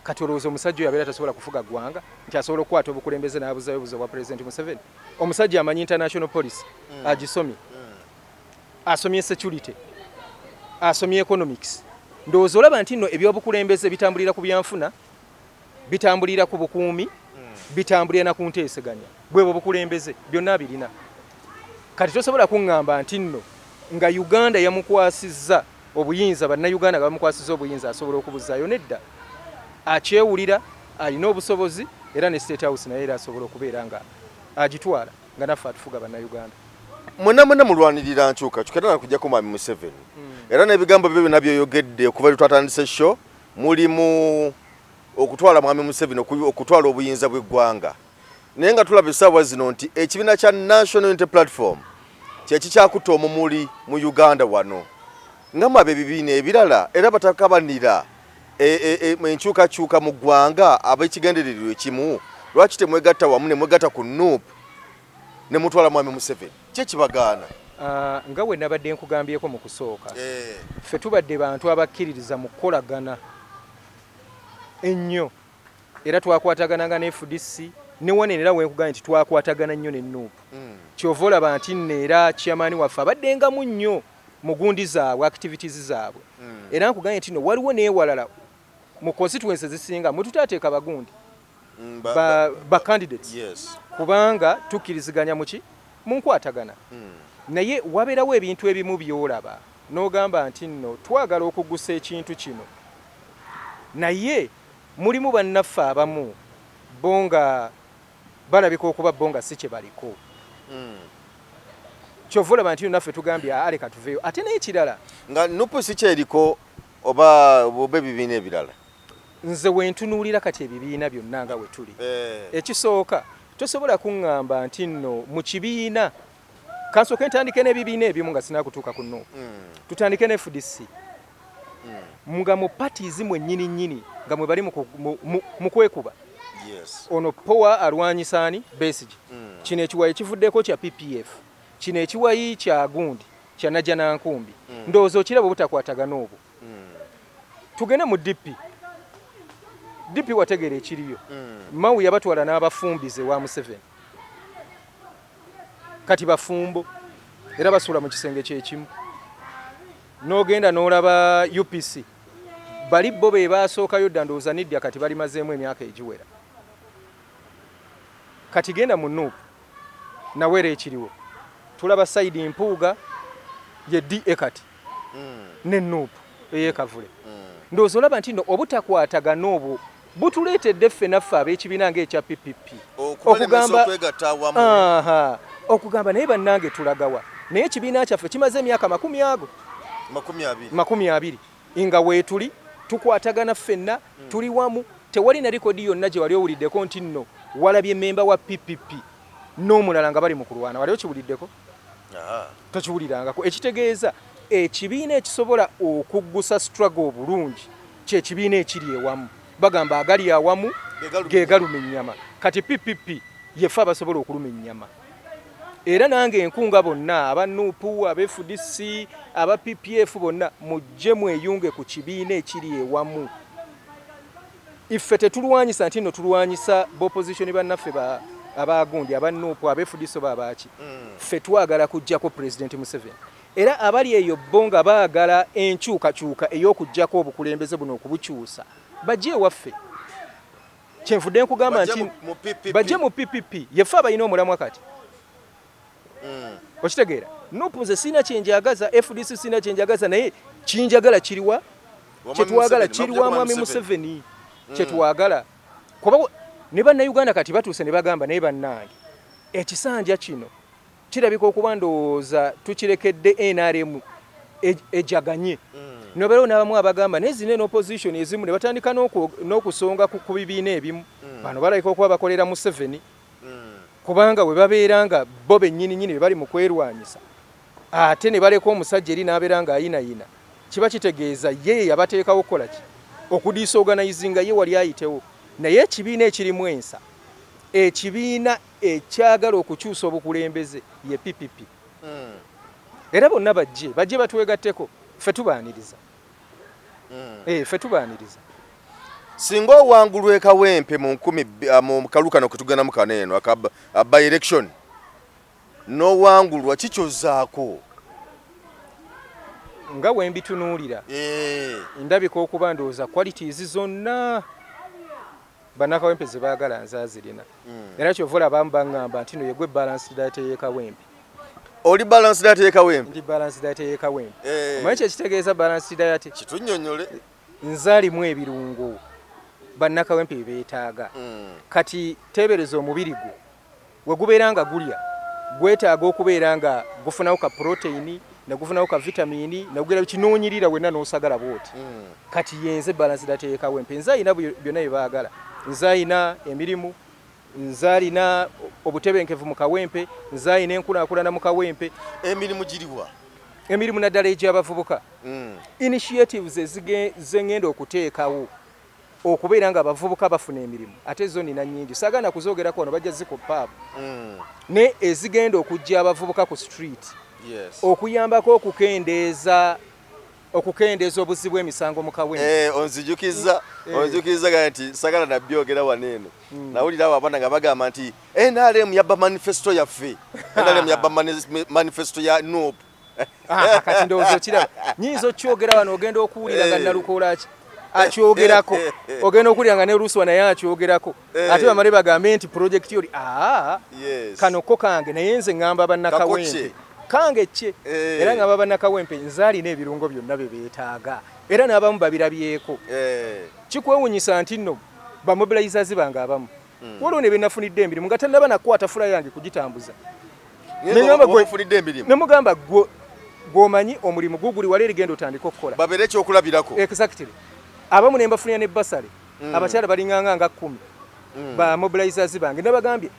kati olowooza omusajja oyo abeera tasobola kufuga ggwanga nti asobola okukwata obukulembeze n'abuzaayo buza bwa President Museveni omusajja amanyi international policy agisomye asomye security asomye economics ndowooza olaba nti nno ebyobukulembeze bitambulira ku byanfuna bitambulira ku bukuumi bitambulira na ku nteeseganya bwebwo bukulembeze byonna birina kati tosobola kuŋŋamba nti nno nga Uganda yamukwasizza obuyinza bannayuganda nga bamukwasizza obuyinza asobola okubuzaayo nedda akyewulira alina obusobozi era ne State House naye era asobola okubeera nga agitwala nga naffe atufuga bannayuganda mwena mulwanirira nkyukakyuka era nakujjako mwami Museveni era n'ebigambo byo byonna byoyogedde okuva lwe twatandise show mulimu okutwala mwami Museveni okutwala obuyinza bw'eggwanga naye nga tulaba essaawa zino nti ekibiina kya National Unity Platform kyekikyakuta omumuli mu Uganda wano nga mwabe ebibiina ebirala era batakabanira enkyukakyuka mu ggwanga ab'ekigendererwa ekimu lwaki temwegatta wamu ne mwegatta ku NUP ne mutwala mwami Museveni kyekibagaana nga we nabadde nkugambyeko mu kusooka ffe tubadde bantu abakkiririza mu kukolagana ennyo era twakwatagananga ne FDC ne wanenera we nkugambye nti twakwatagana nnyo ne NUP kyova olaba nti neera chairman waffe abaddengamu nnyo mu gundi zaabwe activities zaabwe era nkugambye nti no waliwo neewalala mu constituencies zisinga mwe tutaateeka bagundi ba candidates kubanga tukkiriziganya muki munkwatagana naye wabeerawo ebintu ebimu byolaba n'ogamba nti nno twagala okuggusa ekintu kino naye mulimu bannaffe abamu bonga balabika okuba bonga si kye baliko kyova olaba nti naffe tugambye aleka tuveeyo ate naye kirala nga nupu si kyeriko oba ebibiina ebirala nze wentunuulira kati ebibiina byonna nga we tuli ekisooka tosobola kuŋŋamba nti nno mu kibiina kansooke ntandike n'ebibiina ebimu nga sinakutuuka ku nuupu tutandike ne FDC nga mu parties mwennyini nnyini nga mwe bali mu kwekuba ono Power alwanyisa ani Besigye kino ekiwayi kivuddeko kya PPF kino ekiwayi kya gundi kya Najjanankumbi ndowooza okiraba obutakwatagana obwo tugende mu DP wategeera ekiriyo Mawu yabatwala n'abafumbize wa Museveni kati bafumbo era basuula mu kisenge kyekimu n'ogenda n'olaba UPC bali bo be baasookayo dda ndowooza nidya kati bali mazeemu emyaka egiwera kati genda mu nuupu nawera ekiriwo tulaba Saidi Mpuuga ye DA kati ne nuupu eyekavule ndowooza olaba nti nno obutakwatagana obwo butuleetedde ffe naffe ab'ekibiina ng'ekya PPP okugamba naye bannange tulagawa naye ekibiina kyaffe kimaze emyaka 20 nga weetuli tukwatagana ffenna tuli wamu tewali na likodi yonna gye wali owuliddeko nti nno walabye memba wa PPP n'omulala nga bali mu kulwana wali okiwuliddeko tokiwulirangako ekitegeeza ekibiina ekisobola okuggusa struggle obulungi kyekibiina ekiri ewamu bagamba agali awamu gegaluma ennyama kati PPP yefe abasobola okuluma ennyama era nange enkunga bonna aba NUP aba FDC aba PPF bonna mujje mweyunge ku kibiina ekiri ewamu iffe tetulwanyisa nti nno tulwanyisa b'opposition bannaffe abagundi aba NUP aba FDC oba abaaki ffe twagala kujjako President Museveni era abali eyo bonga baagala enkyukakyuka ey'okujjako obukulembeze buno okubukyusa bajje ewaffe kyenvudde nkugamba nti bajje mu PPP yefe abalina omulamwa kati okitegeera NUP nze sina kyenjagaza FDC sina kyenjagaza naye kinjagala kiriwa kyetwagala kiriwa mwami Museveni kyetwagala kuba ne bannayuganda kati batuuse ne bagamba naye bannange ekisanja kino kirabika okuba ndowooza tukirekedde NRM ejaganye nobeerawo n'abamu abagamba naye zino n'opposition ezimu ne batandika n'okusonga ku bibiina ebimu bano balabika okuba bakolera Museveni kubanga we babeera nga bo bennyini be bali mu kwerwanyisa ate ne baleka omusajja eri n'abeera nga ayinayina kiba kitegeeza ye yabateekawo okukola ki okudisorganizinga ye wali ayitewo naye ekibiina ekirimu ensa ekibiina ekyagala okukyusa obukulembeze ye PPP era bonna bajje batwegatteko ffe tubaaniriza ffe tubaaniriza singa owangulwa ekawempe mu kalu kano ketugenda mu kano eno by election n'owangulwa kikyozaako nga wembitunuulira ndabika okuba ndowooza qualities zonna bannakawempe ze baagala nzaazirina era kyova olabamu baŋŋamba nti no yegwe balanced diet ey'ekawempe oli balanced diet ey'ekawempe ndi balanced diet ey'ekawempe omanyi kyekitegeeza balanced diet kitunnyonnyole nzaalimu ebirungo bannakawempe beetaaga kati teebereza omubiri gwo we gubeera nga gulya gwetaaga okubeera nga gufunawo ka protein ne gufunawo ka vitamini ne gugera kinoonyirira wenna n'osagala bwoti kati yenze balanced diet ey'ekawempe nze ayina byonna bye baagala nze ayina emirimu nze alina obutebenkevu mu kawempe nze ayina enkulaakulana mu kawempe emirimu giriwa emirimu naddala egy'abavubuka initiatives ezengenda okuteekawo okubeera nga abavubuka bafuna emirimu ate zo nina nnyingi saagana kuzoogerako wano bajja zikopaapu ne ezigenda okujja abavubuka ku street okuyambako okukendeeza obuzibu bw'emisango mu kawempe onzijukiza ga nti sagala nabyogera waneeno nawulira abo abaana nga bagamba nti NRM yabba manifesto yaffe NRM yabba manifesto ya NUP kati ndowooza okiraba nyinza okyogera wano ogenda okuwulira nga nalukoolaki akyogerako ogenda okulya nga ne Luswa naye akyogerako ate bamale bagambe nti project yoli kano ko kange naye nze ngamba bannakawempe kange kye era ngamba bannakawempe nze alina ebirungo byonna bye beetaaga era n'abamu babirabyeko kikwewunyisa nti nno bamobilizers bange abamu waliwo ne benafunidde emirimu nga tannaba nakwata fula yange kugitambuza nemugamba gwomanyi omulimu guguli wali erigenda otandika okukola babere ekyokulabirako exactly abamu ne mbafunira ne basale abakyala balinganga nga 10 ba mobilizers bange nabagambye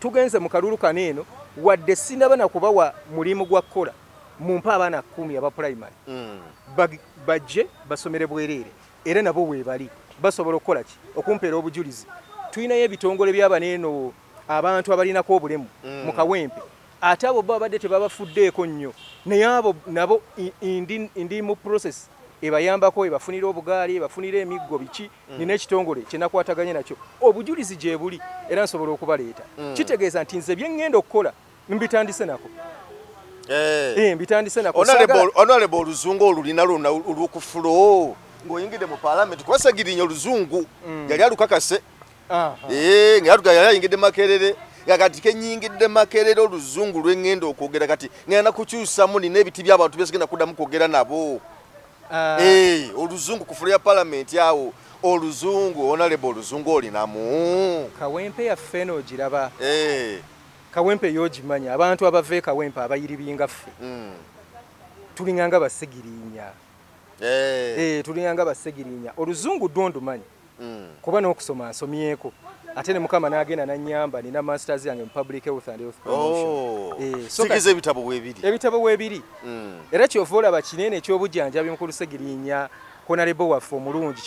tugenze mu kalulu kaneeno wadde sinaba nakubawa mulimu gwa kola mumpa abaana 10 aba primary bajje basomere bwerere era nabo webali basobola okukola ki okumpeera obujulizi tuyinayo ebitongole by'abaneeno abantu abalinako obulemu mu kawempe ate abo babadde tebabafuddeeko nnyo naye abo nabo ndi mu process ebayambako ebafunira obugaali ebafunira emiggo biki nina ekitongole kyenakwataganye nakyo obujulizi gye buli era nsobola okubaleeta kitegeeza nti nze byeŋŋenda okukola mbitandise nako mbitandise nako honorable oluzungu olulina lwonna olw'okufulo ng'oyingidde mu parliament kubasagirinya oluzungu yali alukakase nga yali ayingidde makerere kati kenyingidde makerere oluzungu lweŋŋenda okwogera kati ŋŋenda kukyusamu nina ebiti by'abantu byesigenda kuddamu kwogera nabo oluzungu kufulo ya parliament awo oluzungu honorable oluzungu olinamu kawempe yaffe n'ogiraba kawempe y'ogimanya abantu abava e kawempe abayiribinga ffe tulinganga basigirinya tulinganga basigirinya oluzungu dwondumanyi kuba n'okusoma nsomyeko ate ne mukama n'agenda n'annyamba nina masters yange mu public health and health promotion sigize ebitabo weebiri era kyova olaba kinene eky'obujjanjabi mukulu Segirinya honorable waffe omulungi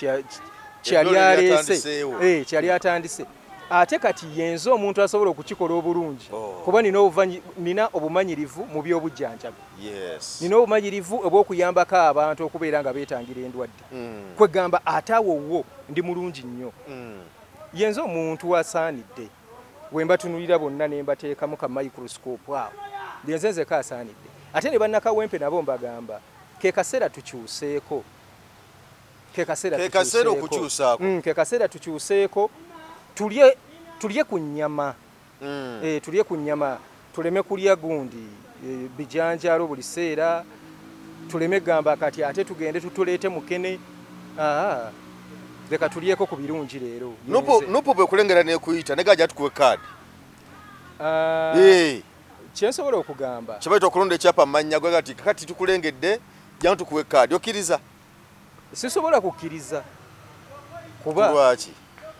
kyali aleese kyali atandise ate kati yenze omuntu asobola okukikola obulungi kuba nina obumanyirivu mu by'obujjanjabi nina obumanyirivu obw'okuyambako abantu okubeera nga beetangira endwadde kwegamba ate awo wo ndi mulungi nnyo yenze omuntu asaanidde wemba tunulira bonna ne mbateekamu ka microscope awo yenze nzeko asaanidde ate ne bannakawempe nabo mbagamba ke kaseera tukyuseeko ke kaseera tukyuseeko tulye ku nnyama tulye ku nnyama tuleme kulya gundi bijanjalo buli seera tuleme gamba kati ate tugende tutuleete mukene leka tulyeko ku birungi leero nupo bwe kulengera ne kuyita ne gajja tukuwe kaadi kyensobola okugamba kibaita okulonda ekyapa manya gwe kati tukulengedde jjangu tukuwe kaadi okkiriza sisobola kukkiriza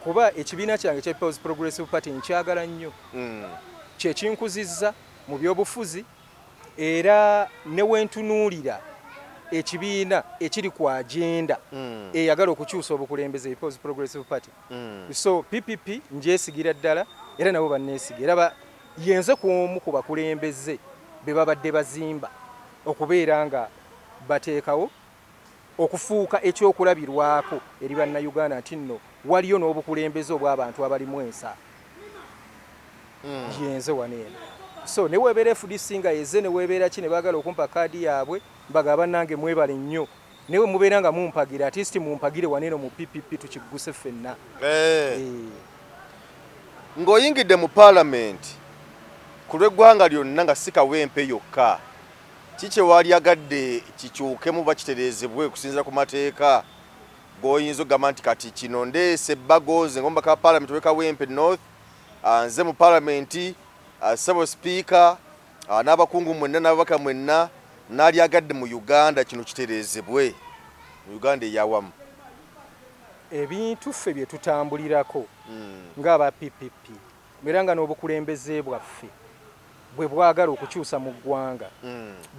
kuba ekibiina kyange kya People's Progressive Party nkyagala nnyo kyekinkuzizza mu byobufuzi era ne wentunuulira ekibiina ekiri ku agenda eyagala okukyusa obukulembeze People's Progressive Party so PPP ngyesigira ddala era nabo banneesiga era yenze ku omu ku bakulembeze be babadde bazimba okubeera nga bateekawo okufuuka ekyokulabirwako eri bannayuganda nti nno waliyo n'obukulembeze obw'abantu abalimu ensa yenze waneeno so ne weebeera FDC nga yeze ne weebeera ki ne baagala okumpa kaadi yaabwe mbagamba nange mwebale nnyo newe mubeera nga mumpagira at least mumpagire waneeno mu PPP tukigguse ffenna ng'oyingidde mu parliament ku lw'eggwanga lyonna nga si Kawempe yokka kiki waalyagadde kikyukemu bakitereezebwe kusinziira ku mateeka g'oyinza okugamba nti kati kino ndeese Bagoze ng'omubaka wa parliament w'e Kawempe North nze mu parliament ssebo speaker n'abakungu mwenna n'ababaka mwenna n'alyagadde mu Uganda kino kitereezebwe mu Uganda eyawamu ebintu ffe bye tutambulirako ng'aba PPP era nga n'obukulembeze bwaffe bwe bwagala okukyusa mu ggwanga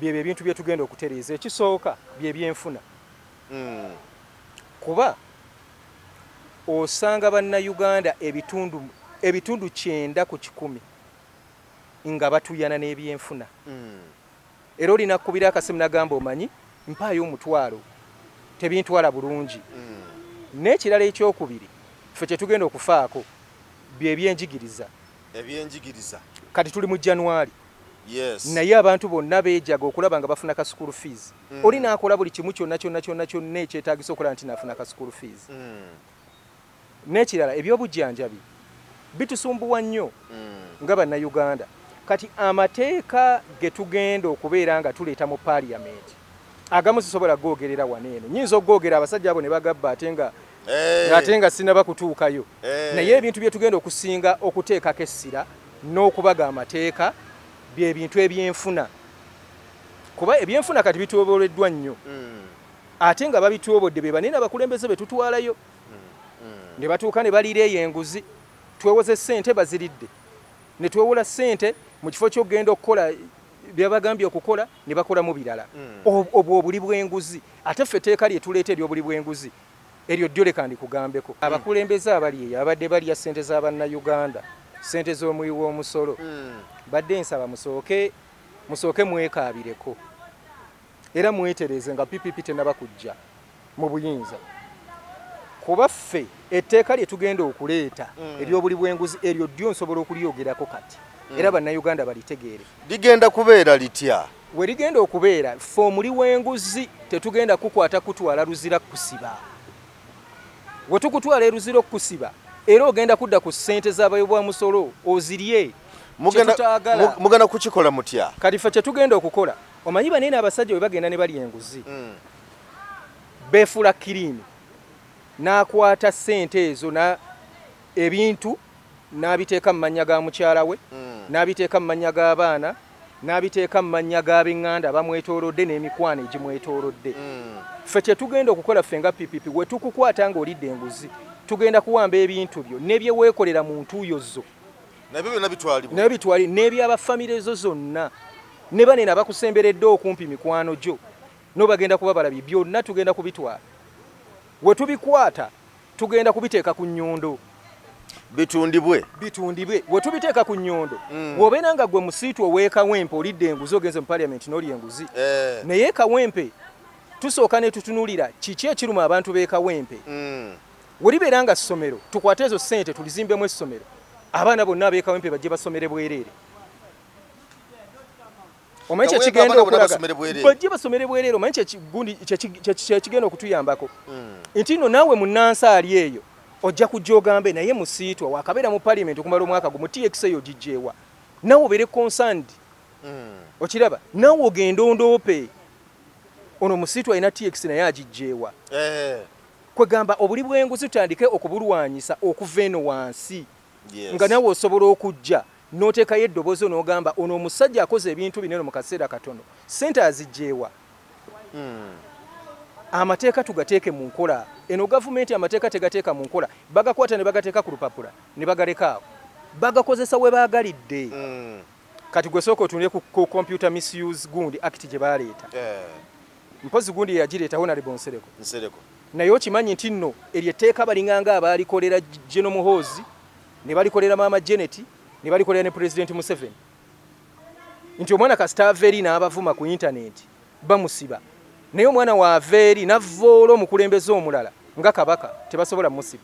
byebyo ebintu bye tugenda okutereeza ekisooka bye byenfuna kuba osanga bannayuganda ebitundu 9 ku 10 nga batuyana n'ebyenfuna era olina kkubira akasimu nagamba omanyi mpaayo omutwalo tebintwala bulungi n'ekirala ekyokubiri ffe kyetugenda okufaako byebyenjigiriza ebyenjigiriza kati tuli mu January Yes. naye abantu bonna beejaga okulaba nga bafuna ka school fees. Oli naakola buli kimu kyonna ekyetaagisa okulaba nti naafuna ka school fees. N'ekirala ebyobujjanjabi bitusumbuwa nnyo nga bannayuganda. Kati amateeka ge tugenda okubeera nga tuleeta mu parliament agamu sisobola googerera waneeno. Nnyinza okugoogera abasajja abo ne bagabba ate nga sinaba kutuukayo. Naye ebintu bye tugenda okusinga okuteekako essira n'okubaga amateeka bye bintu ebyenfuna. Kuba ebyenfuna kati bitwoboleddwa nnyo. Ate nga babitwobodde be banene abakulembeze be tutwalayo. Ne batuuka ne baliira eyo enguzi. Twewoze ssente baziridde. Ne twewola ssente mu kifo ky'okugenda okukola byabagambye okukola ne bakola mu birala. Obwo obuli bw'enguzi. Ate ffe etteeka lye tuleeta ery'obuli bw'enguzi. Eryo ddyo leka ndikugambeko. Abakulembeze abali eyo abadde balya ssente z'Abannayuganda, ssente z'omuwi w'omusolo. Badde nsaba musooke mwekaabireko. Era mwetereze nga PPP tenaba kujja mu buyinza. Kuba ffe etteeka lye tugenda okuleeta ery'obuli bw'enguzi eryo ddyo nsobola okulyogerako kati. Era Bannayuganda balitegeere. Ligenda kubeera litya? We ligenda okubeera ffe omuli w'enguzi tetugenda kukwata kutwala luzira kusiba. We tukutwala eruzira okusiba era ogenda kudda ku ssente z'abayobwamusolo ozirye. Mugenda kukikola mutya? Kati ffe kye tugenda okukola omanyi banene abasajja we bagenda ne bali enguzi beefula kirimi n'akwata ssente ezo ebintu n'abiteeka mu mannya ga mukyala we n'abiteeka mu mannya g'abaana n'abiteeka mu mannya g'ab'eŋŋanda bamwetoolodde n'emikwano egimwetoolodde. Ffe kye tugenda okukola ffe nga PPP we tukukwata ng'olidde enguzi tugenda kuwamba ebintu byo ne bye weekolera mu ntuuyo zo nabyo byonna bitwalibwa n'ebyabafamire zo zonna ne banene abakusemberedde okumpi mikwano gyo n'obagenda kuba balabye byonna tugenda kubitwala. We tubikwata tugenda kubiteeka ku nnyondo bitundibwe. We tubiteeka ku nnyondo bw'obeera nga gwe musiitu oweekawempe olidde enguzi ogenze mu parliament n'oli enguzi naye kawempe tusooka ne tutunulira kiki ekiruma abantu b'ekawempe. Welibeera nga ssomero tukwate ezo ssente tulizimbemu essomero abaana bonna ab'ekawempe bajje basomere bwereere. Omanyi kyekigenda okulaga bajje basomere bwereere. Omanyi kyekigenda okutuyambako nti nno naawe munnansi ali eyo ojja kujja ogambe naye musiitwa wakabeera mu parliament okumala omwaka gumu TX eyo gijjeewa naawe obeere concerned. Okiraba naawe ogenda ondoope ono musiitwa alina TX naye agijjeewa. Kwegamba obuli bw'enguzi tutandike okubulwanyisa okuva eno wansi nga naawe osobola okujja n'oteekayo eddoboozi n'ogamba ono omusajja akoze ebintu binene mu kaseera katono ssente azijjeewa. Amateeka tugateeke mu nkola. Eno gavumenti amateeka tegateeka mu nkola bagakwata ne bagateeka ku lupapula ne bagaleka awo bagakozesa we baagalidde. Kati gwe sooka otunule ku Computer Misuse Gundi Act gye baaleeta. Mpozi gundi yagireeta Honorable Nsereko. Naye okimanyi nti nno eryo etteeka balinganga abaalikolera General Muhoozi ne balikolera Maama Janet ne balikolera ne President Museveni nti omwana kasita aveeri n'abavuma ku internet bamusiba naye omwana wa aveeri n'avvoola omukulembeze omulala nga kabaka tebasobola musiba.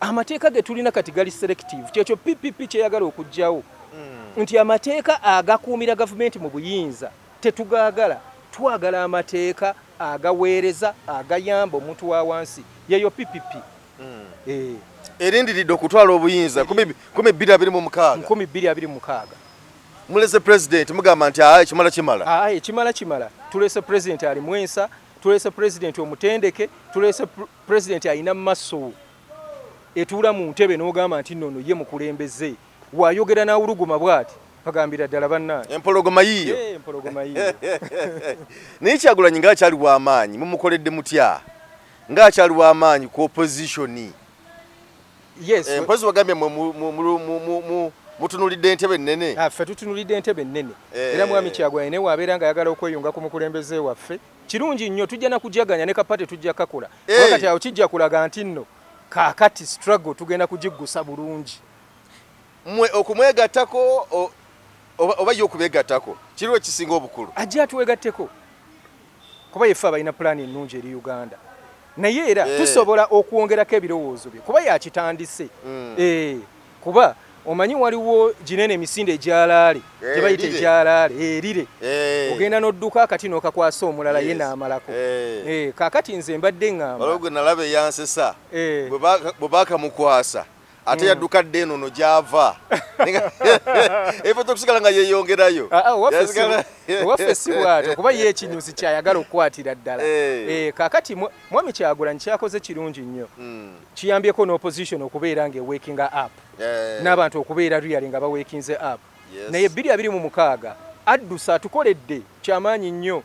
Amateeka ge tulina kati gali selective. Kyekyo PPP kyeyagala okujjawo nti amateeka agakuumira gavumenti mu buyinza tetugaagala. Twagala amateeka agaweereza agayamba omuntu wa wansi yeyo PPP. Erindiridde okutwala obuyinza 2026 mulese president mugamba nti kimala tulese president ali mwensa tulese president omutendeke tulese president alina maso etuula mu ntebe n'ogamba nti nno ye mukulembeze wayogera n'awuluguma bw'ati bagambira ddala bannange empologoma yiyo naye Kyagulanyi ng'akyali w'amaanyi mumukoledde mutya ng'akyali w'amaanyi ku opposition. Mpozi bagambye mutunulidde entebe nnene. Ffe tutunulidde entebe nnene era mwami Kyagulanyi ne wabeera nga ayagala okweyunga ku mukulembeze waffe kirungi nnyo tujja na kujaganya ne kapate tujja kakola wakati awo kijja kulaga nti nno kaakati struggle tugenda kugiggusa bulungi. Mwe okumwegattako oba ye okubeegattako kiriwo ekisinga obukulu? Ajja atuwegatteko kuba yeffe abalina pulaani ennungi eri Uganda naye era tusobola okwongerako ebirowoozo bye kuba yakitandise. Kuba omanyi waliwo ginene emisinde egyalaale gye bayita egyalaale erire ogenda n'odduka akati n'okakwasa omulala ye n'amalako kaakati nze mbadde ŋŋamba waliwo gwe nalaba eyansesa bwe baakamukwasa ate yadduka dde eno no gy'ava efoto okusigala nga yeeyongerayo owaffe si bw'atyo kuba ye ekinyusi kyayagala okukwatira ddala kaakati mwami Kyagulanyi kyakoze kirungi nnyo kiyambyeko n'opposition okubeera ng'eweekinga up n'abantu okubeera really nga baweekinze up naye 2026 addusa atukoledde kyamaanyi nnyo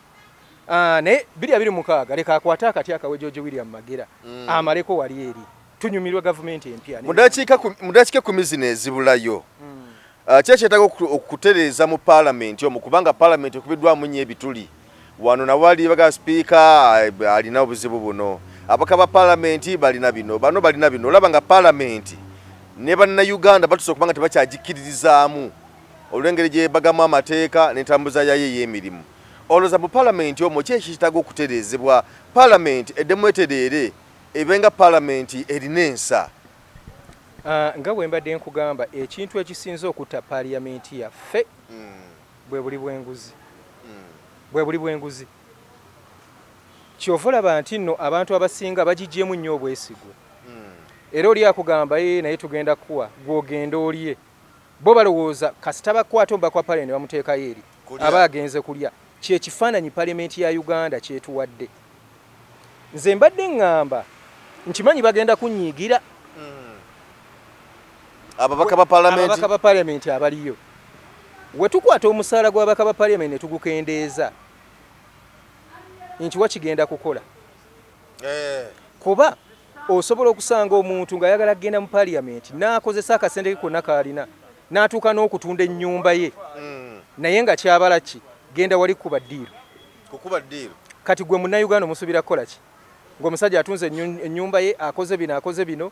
naye 2026 leka akwate akati akawe George William Magera amaleko wali eri tunyumirwa gavumenti empya mu dakiika 10 zino ezibulayo kyekyetaaga okutereeza mu paalamenti omwo kubanga paalamenti ekubiddwamu nnyo ebituli wano nawali baga sipiika alina obuzibu buno abaka ba paalamenti balina bino bano balina bino olaba nga paalamenti ne bannayuganda batusobola kubanga tebakyagikkirizaamu olw'engeri gye bagamu amateeka n'entambuza yayo ey'emirimu olowooza mu paalamenti omwo ki ekitaaga okutereezebwa paalamenti eddemu etereere ebenga paalamenti erina ensa nga bwe mbadde nkugamba ekintu ekisinze okutta paalamenti yaffe bwe buli bw'enguzi kyova olaba nti nno abantu abasinga bagigyemu nnyo obwesigwa era oli akugamba naye tugenda kuwa gw'ogenda olye bo balowooza kasita bakwata omba kwa paalamenti bamuteekayo eri aba agenze kulya kyekifaananyi paalamenti ya Uganda kyetuwadde nze mbadde ŋŋamba nkimanyi bagenda kunyiigira ababaka ba paalamenti abaliyo we tukwata omusaala gw'ababaka ba paalamenti ne tugukendeeza nti wakigenda kukola kuba osobola okusanga omuntu ng'ayagala kugenda mu paalamenti n'akozesa akasente ke konna kaalina n'atuuka n'okutunda ennyumba ye naye nga kyabala ki genda wali kukuba ddiiro kati gwe munnayuganda omusuubira kukola ki ng'omusajja atunze ennyumba ye akoze bino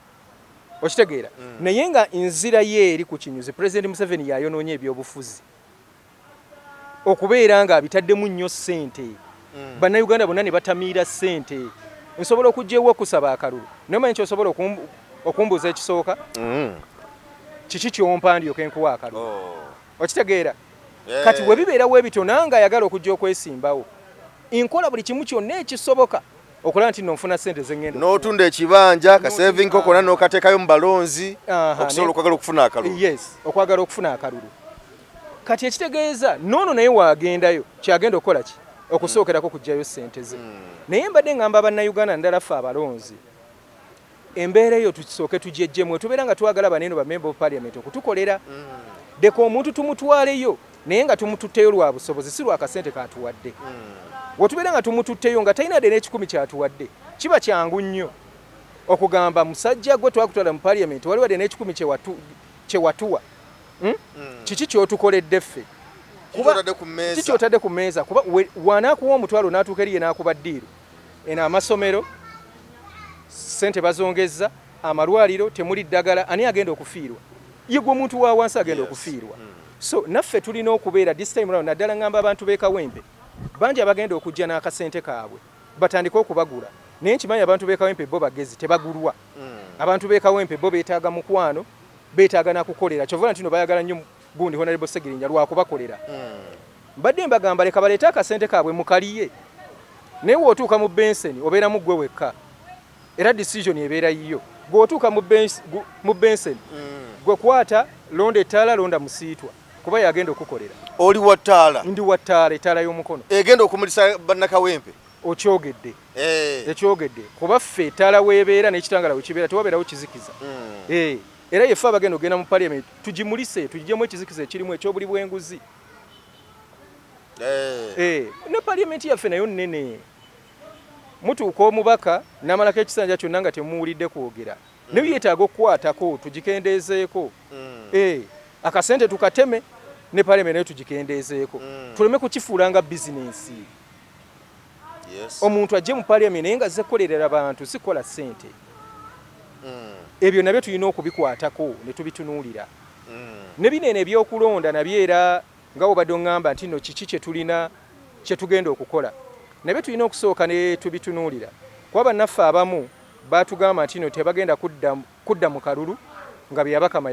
okitegeera naye nga enzira ye eri ku kinyuzi President Museveni yayonoonye ebyobufuzi okubeera nga abitaddemu nnyo ssente bannayuganda bonna ne batamiira ssente nsobola okugyewo okusaba akalulu naye manyi kyosobola okumbuuza ekisooka kiki kyompandiyoka enkuwa akalulu okitegeera kati bwe bibeerawo ebito nange ayagala okujja okwesimbawo nkola buli kimu kyonna ekisoboka okulaba nti nonfuna ssente zengenda n'otunda ekibanja kasaving kokona n'okateekayo mu balonzi okusobola okwagala okufuna akalulu okwagala okufuna akalulu kati ekitegeeza noono naye waagendayo kyagenda okukola ki okusookerako kujjayo ssente ze naye mbadde ngamba bannayuganda ndala ffe abalonzi embeera eyo tusooke tugyejjemu tubeera nga twagala baneeno ba member of parliament okutukolera deka omuntu tumutwaleyo naye nga tumututteyo lwa busobozi si lwa kasente katuwadde wetubeera nga tumututteyo nga talina dde n'ekikumi kyatuwadde kiba kyangu nnyo okugamba musajja gwe twakutwala mu paalamenti waliwo dde n'ekikumi kyewatuwa kiki kyotukoledde ffe kikyotadde ku mmeeza kuba wanaakuwa omutwalo n'atuuka eriye n'akuba ddiiro eno amasomero ssente bazongezza amalwaliro temuli ddagala ani agenda okufiirwa ye gwe omuntu wa wansi agenda okufiirwa so naffe tulina okubeera this time round naddala ngamba abantu b'ekawempe bangi abagenda okujja n'akasente kaabwe batandika okubagula naye nkimanyi abantu b'ekawempe bo bagezi tebagulwa abantu b'ekawempe bo beetaaga mukwano beetaaga nakukolera kyovula ntino bayagala nnyo gundi Honorable Segirinnya lwakubakolera mbadde mbagamba leka baleete akasente kaabwe mukaliye naye wootuuka mu benseni obeeramu ggwe wekka era decision ebeera yiyo gw'otuuka mu benseni gwe kwata londa ettaala londa musiitwa kuba yagenda okukolera oli wa ttaala ndi wa ttaala ettaala y'omukono egenda okumulisa bannakawempe okyogedde ekyogedde kuba ffe ettaala weebeera n'ekitangala wekibeera tewabeerawo kizikiza era yeffe abagenda okugenda mu paalamenti tugimulise tugigyemu ekizikiza ekirimu ekyobuli bw'enguzi ne paalamenti yaffe nayo nnene mutuuka omubaka n'amalako ekisanja kyonna nga temuwulidde kwogera ne yeetaaga okukwatako tugikendeezeeko akasente tukateme ne paalamenti nayo tugikendeezeeko tuleme kukifuula nga bizinensi omuntu ajje mu paalamenti naye nga azze kukolerera bantu si kukola ssente ebyo nabyo tulina okubikwatako ne tubitunuulira ne binene ebyokulonda nabyo era nga obadde oŋŋamba nti nno kiki kye tulina kye tugenda okukola nabyo tulina okusooka ne tubitunuulira kuba bannaffe abamu baatugamba nti nno tebagenda kudda mu kalulu nga byabakama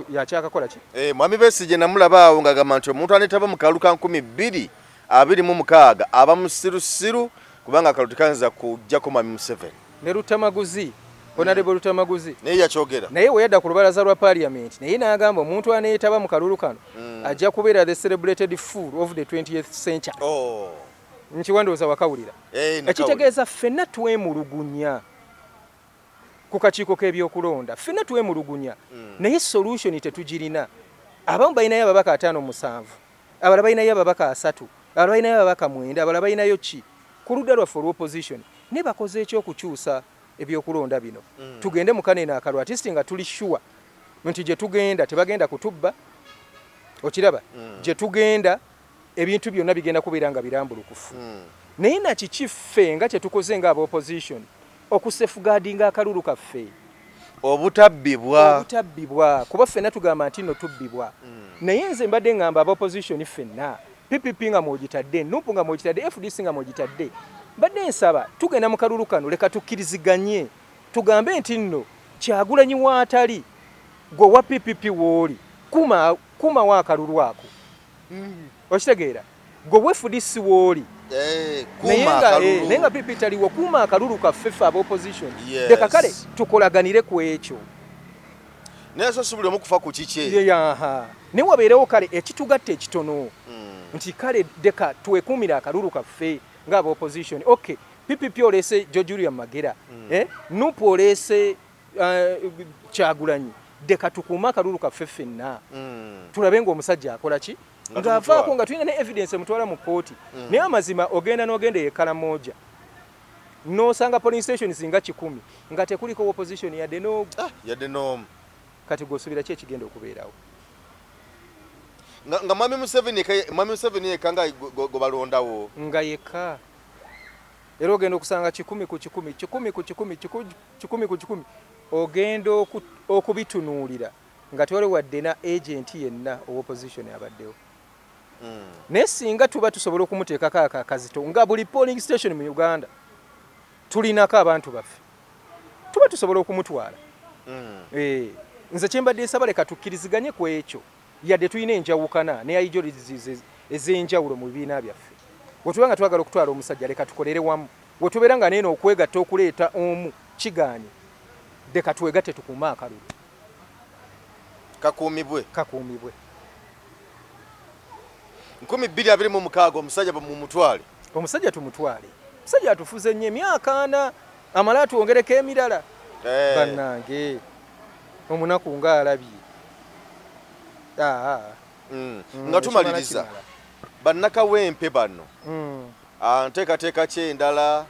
yakyakakola ki Mwami Besigye namulaba awo ng'agamba nti omuntu aneetaba mu kalulu ka 2026 aba musirusiru kubanga akalulu tekanza kujjako Mwami Museveni ne Lutamaguzi Honorable Lutamaguzi naye yakyogera naye we yadda ku lubalaza lwa parliament naye n'agamba omuntu aneetaba mu kalulu kano ajja kubeera the celebrated fool of the 20th century nkiwandowooza wakawulira ekitegeeza ffenna twemulugunya ku kakiiko k'ebyokulonda ffenna twemulugunya naye solution tetugirina abamu balinayo ababaka 5-7 abalala balinayo ababaka 3 abalala balinayo ababaka 9 abalala balinayo ki ku ludda lwaffe olw'opposition ne bakoze ekyokukyusa ebyokulonda bino tugende mu kanene akalwa atisti nga tuli sure nti gye tugenda tebagenda kutubba okiraba gye tugenda ebintu byonna bigenda kubeera nga birambulukufu naye nakiki ffe nga kyetukoze nga aba-opposition okusafeguardinga akalulu kaffe obutabbibwa kuba ffenna tugamba nti nno tubbibwa naye nze mbadde ngamba aba-opposition ffenna PPP nga mwogitadde NUP nga mwogitadde FDC nga mwogitadde mbadde nsaba tugenda mu kalulu kano leka tukkiriziganye tugambe nti nno Kyagulanyi waatali gwe wa PPP wooli kuma wa akalulu ako okitegeera gwe wa FDC wooli naye nga PPP taliwo kuma akalulu kaffe ffe aba-opposition leka kale tukolaganire ku ekyo naye so subuli omukufa ku kiki naye wabeerewo kale ekitugatta ekitono nti kale deka twekuumira akalulu kaffe ng'aba-opposition okay PPP oleese George William Magera NUP oleese Kyagulanyi deka tukuuma akalulu kaffe ffenna tulabe ng'omusajja akola ki ng'avaako nga tulina ne evidence mutwala mu kooti naye amazima ogenda n'ogenda e Karamoja n'osanga polling stations nga 10 nga tekuliko opposition yadde n'omu kati gw'osuubira ki ekigenda okubeerawo nga Mwami Museveni yekka nga gobalondawo nga yekka era ogenda okusanga 10 ku 10 ogenda okubitunuulira nga tewali wadde na agent yenna ow'opposition abaddewo naye singa tuba tusobola okumuteekako akakazito nga buli polling station mu Uganda tulinako abantu baffe tuba tusobola okumutwala nze kyembadde nsaba leka tukkiriziganye ku ekyo yadde tulina enjawukana ne ideologies ez'enjawulo mu bibiina byaffe wetuba nga twagala okutwala omusajja leka tukolere wamu wetubeera nga neeno okwegatta okuleeta omu kigaanye leka twegatte tukuuma akalulu kakuumibwe 2026 omusajja mumutwale omusajja tumutwale omusajja atufuze nnyo emyaka 4 amala atuwongereko emirala bannange omunaku ng'alabye nga tumaliriza bannakawempe bano nteekateeka ki endala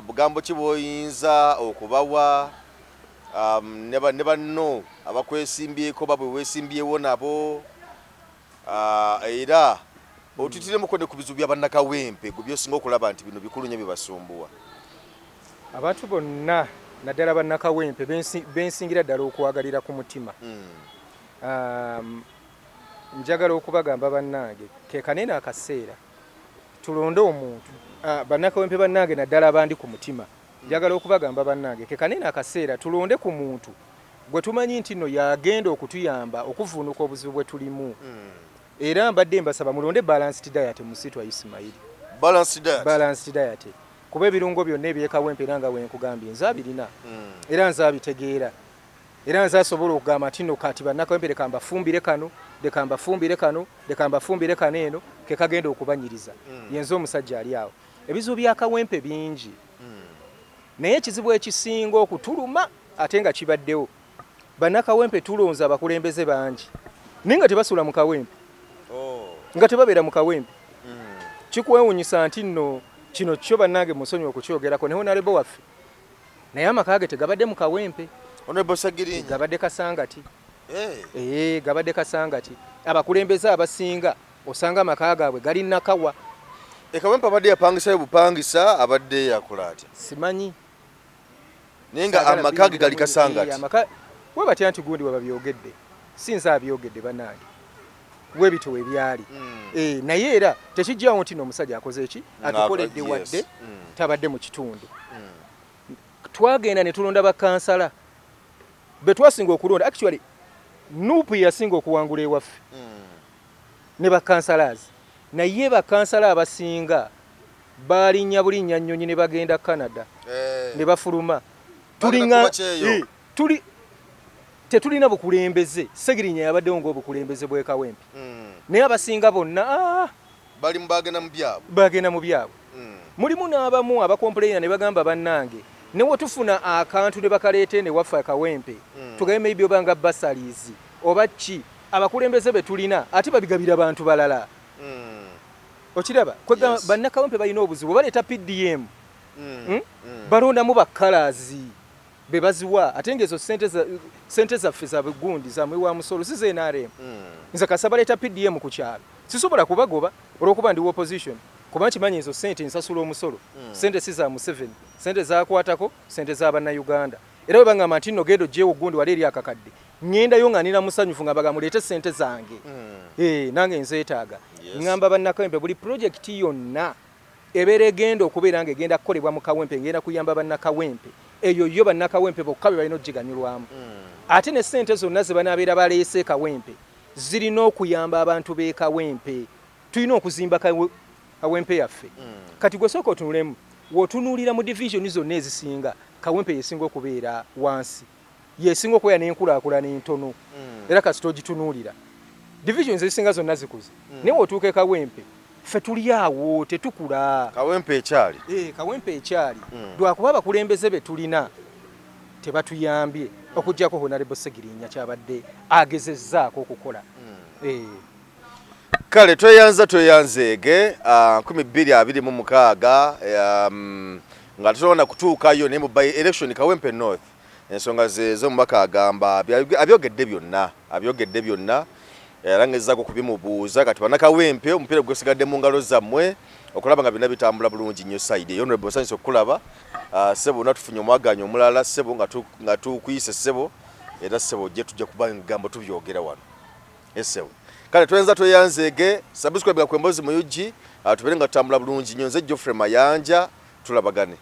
bugambo ki bw'oyinza okubawa ne banno abakwesimbyeko babwe weesimbyewo nabo era otutiremuko ne ku bizibu bya bannakawempe gwe byosinga okulaba nti bino bikulu nnyo bibasumbuwa abantu bonna naddala bannakawempe bensingira ddala okwagalira ku mutima njagala okubagamba bannange ke kanene akaseera tulonde omuntu bannakawempe bannange naddala abandi ku mutima njagala okubagamba bannange ke kanene akaseera tulonde ku muntu gwe tumanyi nti nno yagenda okutuyamba okuvuunuka obuzibu bwe tulimu era mbadde mbasaba mulonde balanced diet mu msitu wa Ismail balanced diet kuba ebirungo byonna ebyekawempe era nga wenkugambye nze abirina era nze abitegeera era nze asobola okugamba nti nno kati bannakawempe leka mbafumbire kano leka mbafumbire kano leka mbafumbire kano eno ke kagenda okubanyiriza yenze omusajja ali awo ebizibu byakawempe bingi naye ekizibu ekisinga okutuluma ate nga kibaddewo bannakawempe tulonza abakulembeze bangi naye nga tebasula mu kawempe nga tebabeera mu kawempe kikwewunyisa nti nno kino kyo bannange musonyi okukyogerako ne honorable waffe naye amaka ge tegabadde mu kawempe gabadde kasangati gabadde kasangati abakulembeze abasinga osanga amaka gaabwe gali nakawa ekawempe abadde yapangisayo bupangisa abadde yakola atya simanyi naye nga amaka ge gali kasangati we batya nti gundi webabyogedde sinza abyogedde bannange webito webyali naye era tekijjawo nti n'omusajja akoze eki atukoledde wadde tabadde mu kitundu twagenda ne tulonda bakansala betwasinga okulonda actually Nuupu yasinga okuwangula ewaffe ne bakansalazi naye bakansala abasinga balinnya bulinnya nnyonyi ne bagenda Canada ne bafuluma tetulina bukulembeze Segirinya yabaddewo ng'obukulembeze bwe Kawempe naye abasinga bonna bali bagenda mu byabwe mulimu n'abamu abakompulayina ne bagamba bannange ne wetufuna akantu ne bakaleete ne waffe Kawempe tugabe maybe obanga basalizi oba ki abakulembeze betulina ate babigabira abantu balala okiraba kwega bannakawempe balina obuzibu baleeta PDM balondamu bakalazi bebaziwa ate ngezo sente zaffe za bugundi za mwewa musolo size NRM nza kasaba leeta PDM ku kyalo sisobola kubagoba olwokuba ndi opposition kuba kimanyi ezo sente nsasula omusolo sente si za Museveni sente zakwatako sente za bannayuganda era bwe bangamba nti nno gendo gyewo gundi wali eri akakadde ngenda yo nga nina musanyufu nga baga muleete sente zange nange nzeetaaga ngamba bannakawempe buli project yonna ebeera egenda okubeera nga egenda kukolebwa mu Kawempe ngenda kuyamba bannakawempe eyo yo bannakawempe bokka be balina okugiganyulwamu ate ne sente zonna ze banaabeera baleese Kawempe zirina okuyamba abantu b'e Kawempe tulina okuzimba Kawempe yaffe kati gwe sooka otunulemu w'otunuulira mu division zonna ezisinga Kawempe yesinga okubeera wansi yesinga okubeera n'enkulaakulana entono era kasita ogitunuulira divisions ezisinga zonna zikuze naye w'otuuka e Kawempe ffe tuli awo tetukula Kawempe ekyali Kawempe ekyali lwakuba abakulembeze be tulina tebatuyambye okuggyako Honorable Segirinya kyabadde agezezzaako okukola kale tweyanzeege 2026 nga tutona kutuukayo ne mu by election Kawempe North ensonga zezo mubaka agamba abyogedde byonna era ngezzaako kubimubuuza kati bannakawempe omupiira gwesigadde mu ngalo zammwe okulaba nga bina bitambula bulungi nnyo side eyo Honorable Sanyisa okulaba ssebo natufunye omwaganyo omulala ssebo nga tukuyise ssebo era ssebo gye tujja kuba ebigambo tubyogera wano essebo kale tweyanzeege subscribe kwembozi mu UG tubeere nga tutambula bulungi nnyo nze Geoffrey Mayanja tulabagane